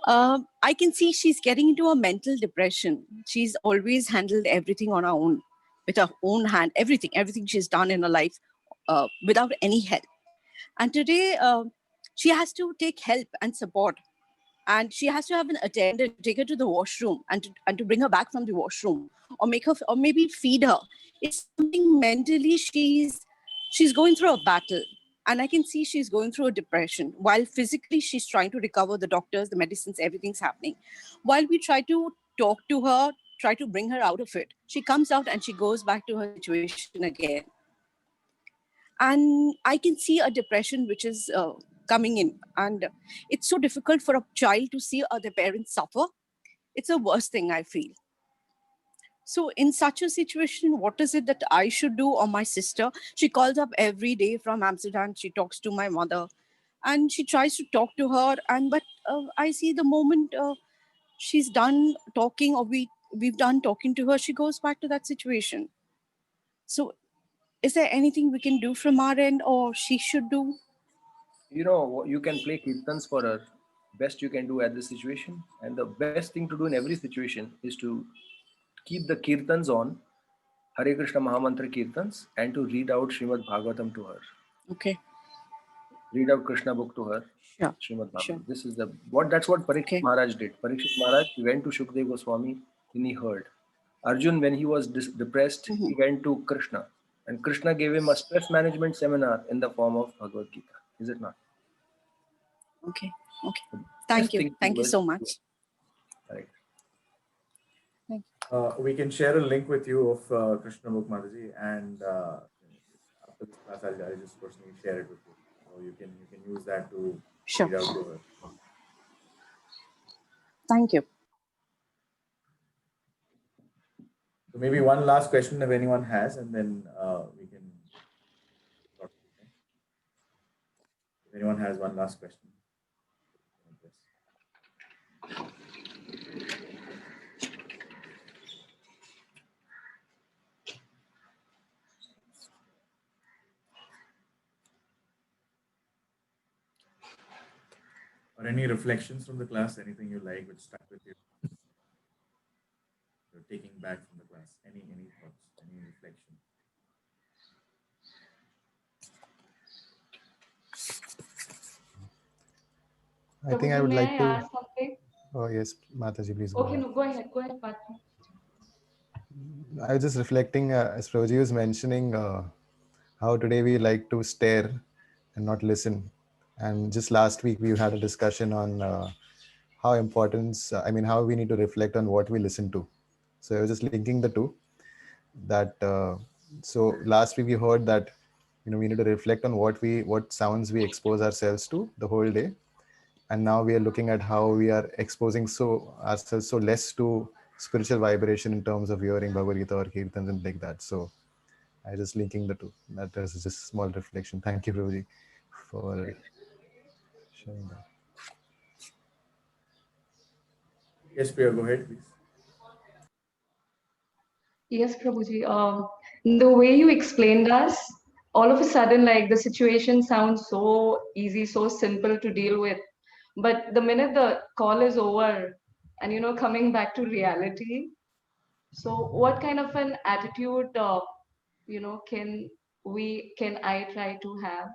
Speaker 13: I can see she's getting into a mental depression. She's always handled everything on her own, with her own hand, everything she's done in her life without any help. And today, she has to take help and support. and she has to have an attendant take her to the washroom and to bring her back from the washroom, or make her, or maybe feed her. It's something mentally she's going through a battle, and I can see she's going through a depression, while physically she's trying to recover. The doctors, the medicines, everything's happening. While we try to talk to her, try to bring her out of it, she comes out and she goes back to her situation again. And I can see a depression which is coming in, and it's so difficult for a child to see other parents suffer. It's the worst thing, I feel. So in such a situation, what is it that I should do, or my sister? She calls up every day from Amsterdam. She talks to my mother and she tries to talk to her. But I see the moment she's done talking, or we've done talking to her, she goes back to that situation. So is there anything we can do from our end, or she should do?
Speaker 3: You know, you can play kirtans for her. Best you can do at this situation. And the best thing to do in every situation is to keep the kirtans on, Hare Krishna Mahamantra kirtans, and to read out Srimad Bhagavatam to her.
Speaker 13: Okay.
Speaker 3: Read out Krishna book to her.
Speaker 13: Sure.
Speaker 3: Srimad Bhagavatam.
Speaker 13: Sure.
Speaker 3: This is that's what Parikshit Maharaj did. Parikshit Maharaj, he went to Shukdev Goswami and he heard. Arjun, when he was depressed, he went to Krishna. And Krishna gave him a stress management seminar in the form of Bhagavad Gita. Is it not?
Speaker 13: Okay. Okay. Thank you. Thank you so much.
Speaker 3: Right.
Speaker 2: We can share a link with you of Krishna book, Mataji, and after this class, I'll just personally share it with you. So you can use that to read out to her.
Speaker 13: Thank you.
Speaker 2: So maybe one last question if anyone has, and then we can. If anyone has one last question. Or any reflections from the class, anything you like which stuck with you? You're taking back from the class. Any thoughts, any reflection?
Speaker 9: I think I would
Speaker 11: May
Speaker 9: like
Speaker 11: I
Speaker 9: to.
Speaker 11: ask something?
Speaker 9: Oh yes, Mataji, please go
Speaker 11: Okay,
Speaker 9: ahead.
Speaker 11: no, go ahead, Partner.
Speaker 9: I was just reflecting, as Prabhuji was mentioning, how today we like to stare and not listen. And just last week we had a discussion on how how we need to reflect on what we listen to. So I was just linking the two. That so last week we heard that we need to reflect on what sounds we expose ourselves to the whole day, and now we are looking at how we are exposing ourselves so less to spiritual vibration in terms of hearing Bhagavad Gita or Kirtans and like that. So I just linking the two. That is just a small reflection. Thank you, Prabhuji, for sharing that.
Speaker 2: Yes, Priya, go ahead, please.
Speaker 11: Yes, Prabhuji. The way you explained us, all of a sudden, like the situation sounds so easy, so simple to deal with. But the minute the call is over and, coming back to reality, so what kind of an attitude, can I try to have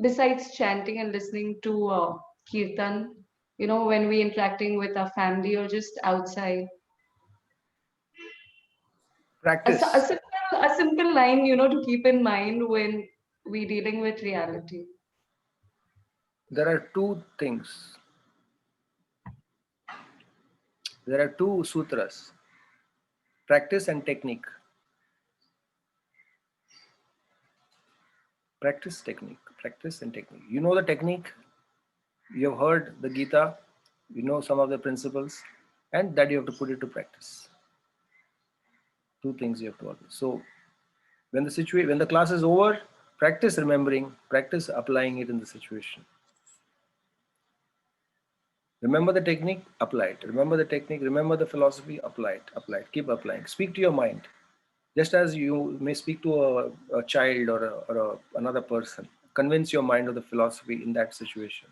Speaker 11: besides chanting and listening to Kirtan, when we interacting with our family or just outside?
Speaker 3: Practice.
Speaker 11: A simple line, to keep in mind when we dealing with reality.
Speaker 3: There are two things. There are two sutras. Practice and technique. Practice, technique. Practice and technique. You know the technique. You have heard the Gita. You know some of the principles. And that you have to put it to practice. Two things you have to always. So when the class is over, practice remembering, practice applying it in the situation. Remember the technique, apply it. Remember the technique, remember the philosophy, apply it, keep applying. Speak to your mind. Just as you may speak to a child or another person, convince your mind of the philosophy in that situation.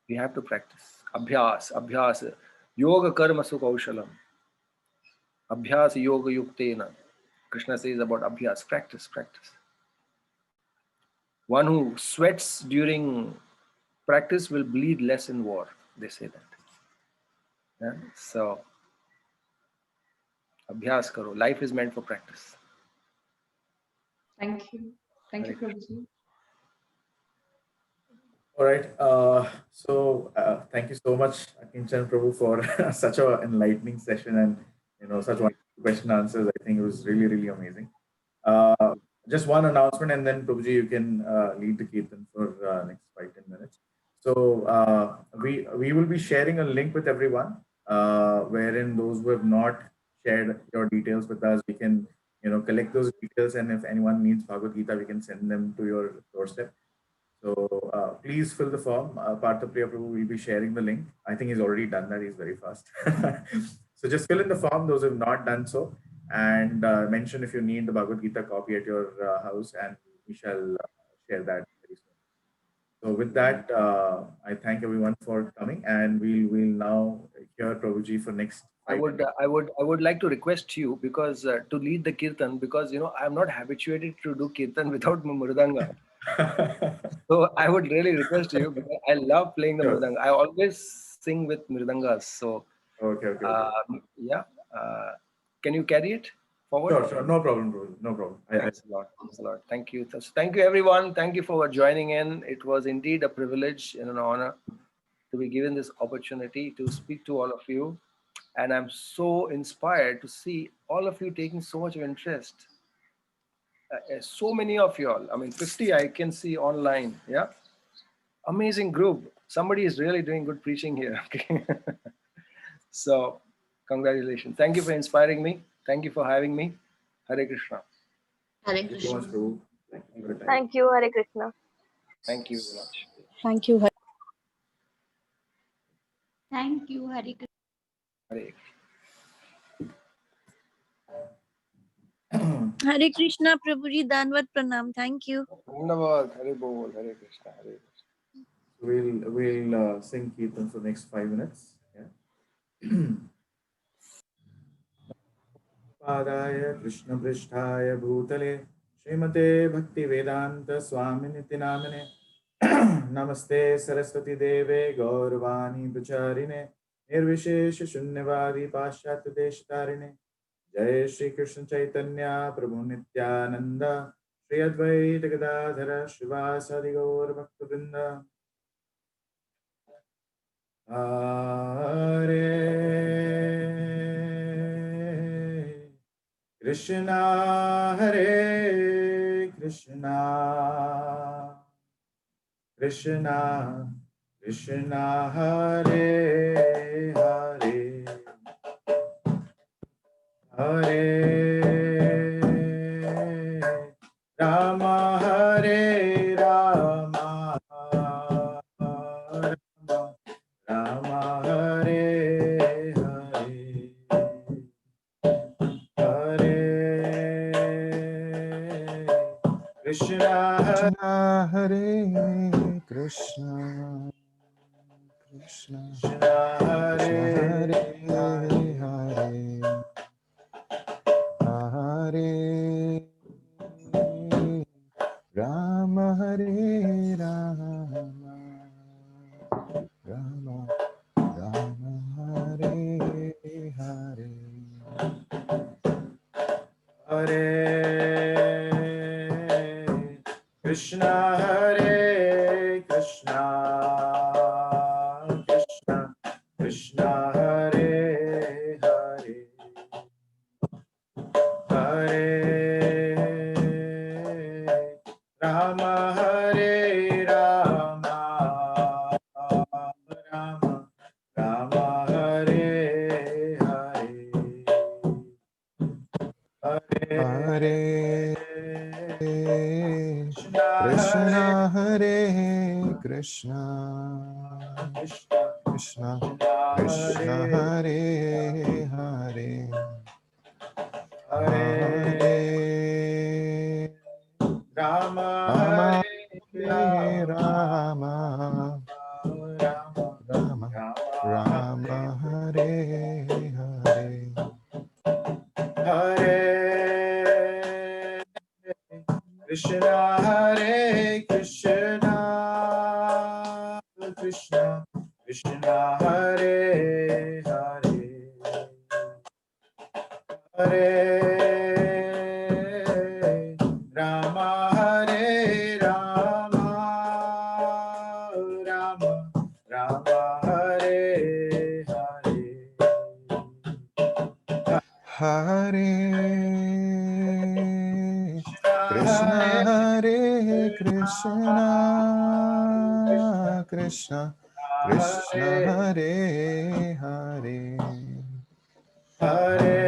Speaker 3: We have to practice. Abhyas. Yoga karma sukhaushalam. Abhyas yoga yuktena. Krishna says about abhyas, practice. One who sweats during practice will bleed less in war.
Speaker 14: They say that. Yeah? So, abhyas karo. Life is meant for practice.
Speaker 11: Thank you. Thank you, Prabhuji.
Speaker 2: All right. Thank you so much, Akinchan Prabhu, for such an enlightening session and such wonderful question answers. I think it was really, really amazing. Just one announcement, and then Prabhuji, you can lead the Kirtan for next 5-10 minutes. So we will be sharing a link with everyone, wherein those who have not shared your details with us, we can collect those details, and if anyone needs Bhagavad Gita, we can send them to your doorstep. So please fill the form. Partha Priya Prabhu will be sharing the link. I think he's already done that. He's very fast. So just fill in the form, those who have not done so, and mention if you need the Bhagavad Gita copy at your house, and we shall share that very soon. So with that, I thank everyone for coming, and we will now hear Prabhuji for next.
Speaker 14: I would like to request you, because to lead the kirtan, because I'm not habituated to do kirtan without mridanga. So I would really request you, because I love playing the mridanga. I always sing with mridangas. So
Speaker 2: okay.
Speaker 14: Yeah, can you carry it forward?
Speaker 2: Sure. No problem, Prabhuji. No problem.
Speaker 14: Thanks a lot. Thanks a lot. Thank you. Thank you, everyone. Thank you for joining in. It was indeed a privilege and an honor to be given this opportunity to speak to all of you. And I'm so inspired to see all of you taking so much of interest. So many of you all, 50 I can see online. Yeah. Amazing group. Somebody is really doing good preaching here. So congratulations. Thank you for inspiring me. Thank you for having me. Hare Krishna.
Speaker 8: Hare Krishna.
Speaker 15: Thank you, Hare Krishna.
Speaker 14: Thank you very much.
Speaker 13: Thank you.
Speaker 12: Thank you, Hare Krishna.
Speaker 14: Hare.
Speaker 16: Hare Krishna, Prabhuji, Danvat Pranam. Thank you.
Speaker 14: Dhanyavad. Hare Bol. Hare Krishna. Hare Krishna.
Speaker 2: We'll sing Kirtan for the next 5 minutes. Yeah. Padaya Krishna Prishtaya Bhutale Srimate Bhakti Vedanta Swami Nitinamane Namaste Saraswati Deve Gaurvani Pracharine Nirvishesha Shunyavadi Pashat Deshtarine Jai Shri Krishna Chaitanya Prabhu Nityananda Shri Advaita Gadadhara Shivasadi Gaur Bhakta Vrinda Hare Krishna, Hare Krishna, Krishna, Krishna, Hare Hare, Hare Rama, Hare Rama, Rama, Hare Hare, Krishna,
Speaker 9: Hare Krishna, Krishna Hare Hare, Hare Rama, Hare Rama, Rama Rama, Hare Hare,
Speaker 2: Hare Krishna, Hare Krishna, Krishna Krishna, Hare Hare, Hare Rama, Hare Rama, Rama Rama, Hare Hare,
Speaker 9: Hare Krishna, Hare Krishna, Krishna Krishna, Hare Hare, Hare
Speaker 2: Rama,
Speaker 9: Hare Rama, Rama Rama, Hare Hare,
Speaker 2: Hare Krishna, Hare Krishna, Krishna Krishna,
Speaker 9: Hare Krishna, Hare Krishna, Krishna Krishna, Hare Hare, Hare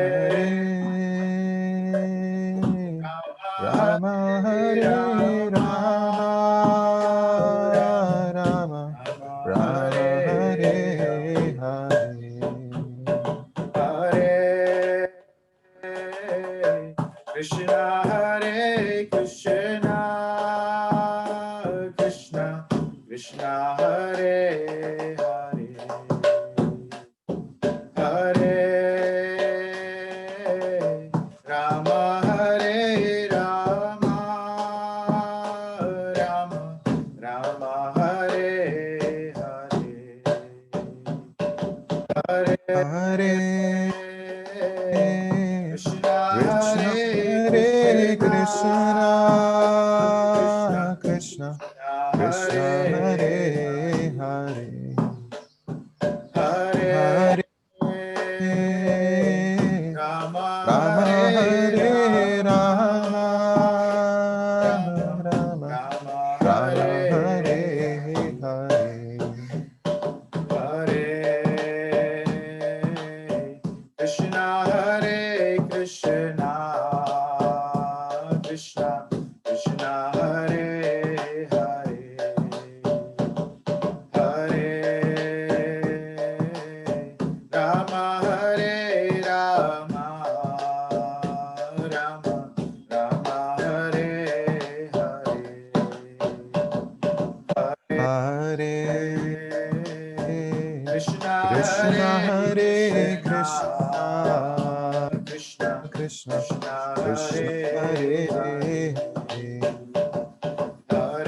Speaker 9: Rama, Hare Rama, Rama Rama, Hare Hare,
Speaker 2: Krishna Hare Krishna, Krishna Krishna Hare Hare, Hare Rama, Hare Rama, Rama Rama, Hare Hare,
Speaker 9: Hare
Speaker 2: Krishna
Speaker 9: Krishna, Hare Krishna, Krishna Krishna, Hare Hare, Hare
Speaker 2: Rama,
Speaker 9: Rama, Hare Rama, Rama Rama, Hare Hare,
Speaker 2: Hare Krishna, Hare Krishna, Krishna Krishna, Hare Hare, Hare Rama, Hare Rama, Rama Rama, Hare Hare,
Speaker 9: Hare
Speaker 2: Krishna
Speaker 9: Krishna,
Speaker 2: Hare
Speaker 9: Hare
Speaker 2: Krishna,
Speaker 9: Krishna
Speaker 2: Krishna
Speaker 9: Krishna
Speaker 2: Krishna
Speaker 9: Krishna,
Speaker 2: Hare
Speaker 9: Hare Hare,
Speaker 2: Hare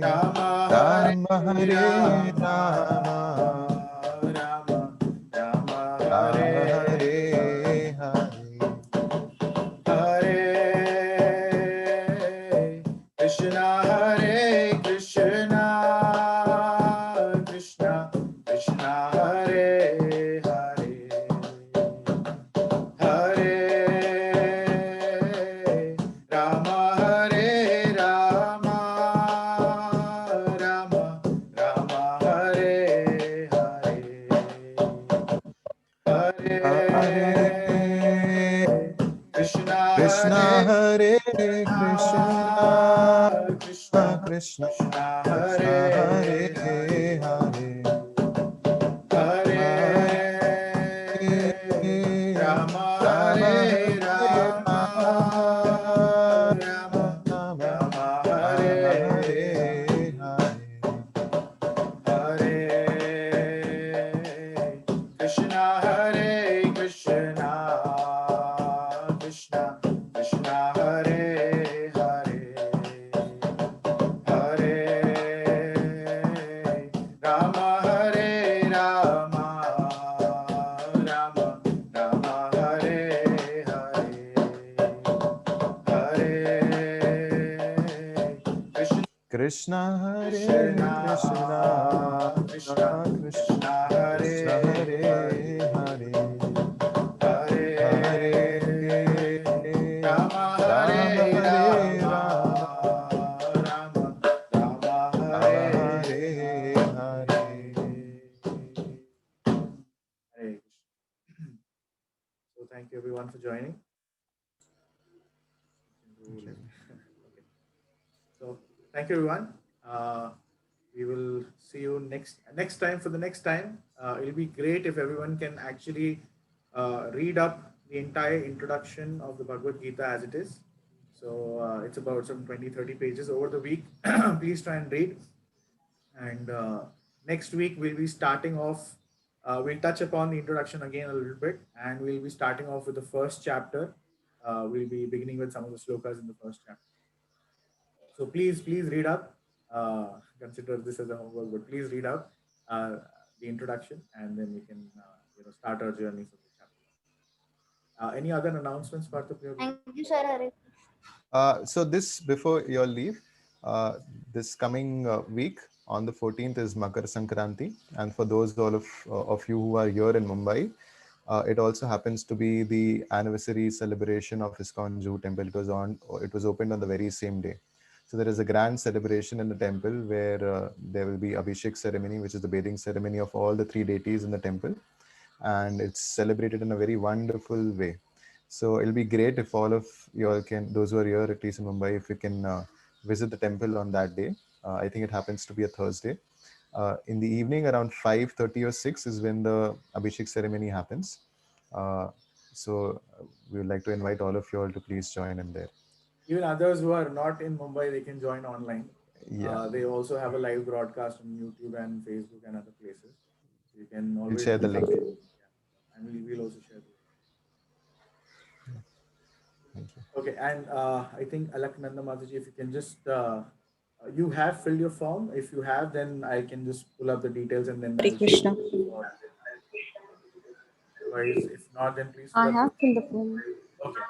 Speaker 2: Rama,
Speaker 9: Rama,
Speaker 2: Hare
Speaker 9: Hare
Speaker 2: Rama,
Speaker 9: Rama,
Speaker 2: Rama Rama,
Speaker 9: Rama,
Speaker 2: Hare
Speaker 9: Hare Hare,
Speaker 2: Hare Krishna, Hare Krishna, Krishna Krishna, Hare Hare, Hare Rama, Hare Rama, Rama Rama, Hare Hare,
Speaker 9: Hare
Speaker 2: Krishna
Speaker 9: Krishna,
Speaker 2: Hare
Speaker 9: Hare Krishna,
Speaker 2: Krishna
Speaker 9: Krishna
Speaker 2: Krishna,
Speaker 9: Krishna,
Speaker 2: Hare
Speaker 9: Hare
Speaker 2: Hare,
Speaker 9: Hare,
Speaker 2: Hare Rama,
Speaker 9: Rama,
Speaker 2: Hare
Speaker 9: Hare
Speaker 2: Rama, Rama
Speaker 9: Rama,
Speaker 2: Rama,
Speaker 9: Rama,
Speaker 2: Hare
Speaker 9: Hare
Speaker 2: Hare, Krishna Hare Krishna, Krishna Krishna, Hare Hare, Hare Rama, Hare Rama, Rama Rama, Hare Hare, Hare
Speaker 9: Krishna, Hare
Speaker 2: Krishna
Speaker 9: Krishna,
Speaker 2: Krishna
Speaker 9: Krishna
Speaker 2: Krishna,
Speaker 9: Krishna,
Speaker 2: Hare
Speaker 9: Hare
Speaker 2: Hare,
Speaker 9: Hare
Speaker 2: Rama,
Speaker 9: Rama,
Speaker 2: Hare
Speaker 9: Hare
Speaker 2: Rama,
Speaker 9: Rama,
Speaker 2: Rama
Speaker 9: Rama,
Speaker 2: Hare
Speaker 9: Hare Hare.
Speaker 2: Hare Krishna. So thank you everyone for joining. Okay. So thank you everyone. We will see you next time. For the next time, it'll be great if everyone can actually read up the entire introduction of the Bhagavad Gita as it is. So it's about some 20-30 pages over the week. Please try and read. And next week we'll be starting off. We'll touch upon the introduction again a little bit, and we'll be starting off with the first chapter. We'll be beginning with some of the slokas in the first chapter. So please read up. Consider this as a homework, but please read up the introduction, and then we can start our journey from the chapter. Any other announcements, Partha?
Speaker 5: Thank you, sir. Hare.
Speaker 9: So this, before your leave, this coming week on the 14th is Makar Sankranti, and for those all of you who are here in Mumbai, It also happens to be the anniversary celebration of ISKCON Juhu Temple. It was opened on the very same day. So there is a grand celebration in the temple where there will be Abhishek ceremony, which is the bathing ceremony of all the 3 deities in the temple. And it's celebrated in a very wonderful way. So it'll be great if all of you all can, those who are here, at least in Mumbai, if you can visit the temple on that day. I think it happens to be a Thursday. In the evening around 5:30 or 6 is when the Abhishek ceremony happens. We would like to invite all of you all to please join in there.
Speaker 2: Even others who are not in Mumbai, they can join online.
Speaker 9: Yeah.
Speaker 2: They also have a live broadcast on YouTube and Facebook and other places. You can always
Speaker 9: share the link.
Speaker 2: Yeah. And we'll also share the link.
Speaker 9: Thank you.
Speaker 2: Okay, and I think Alaknanda Mataji, if you can just, you have filled your form. If you have, then I can just pull up the details and then.
Speaker 13: Hare Krishna.
Speaker 2: Otherwise, if not, then please.
Speaker 13: I have filled the form.
Speaker 2: Okay.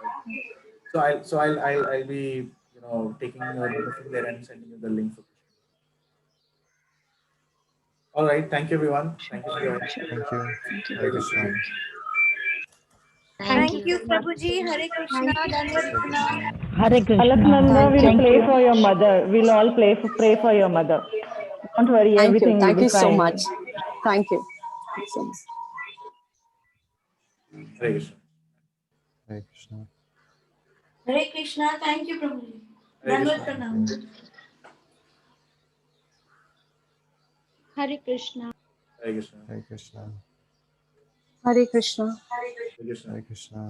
Speaker 2: So I'll be taking your data from there and sending you the link for. All right. Thank you, everyone. Thank you for joining.
Speaker 9: Thank you.
Speaker 2: Hare Krishna.
Speaker 16: Thank you, Prabhuji. Hare Krishna. Dandavat Pranam.
Speaker 4: Hare Krishna. Alaknanda, we'll pray for your mother. We'll all pray for your mother. Don't worry, everything will be fine.
Speaker 13: Thank you so much. Thank you. Thank you so much.
Speaker 2: Hare Krishna.
Speaker 9: Hare Krishna.
Speaker 12: Hare Krishna. Thank you, Prabhuji.
Speaker 2: Hare
Speaker 12: Dandavat
Speaker 2: Krishna.
Speaker 12: Pranam.
Speaker 16: Hare Krishna.
Speaker 2: Hare Krishna.
Speaker 9: Hare Krishna.
Speaker 13: Hare Krishna.
Speaker 2: Hare Krishna.
Speaker 9: Hare Krishna.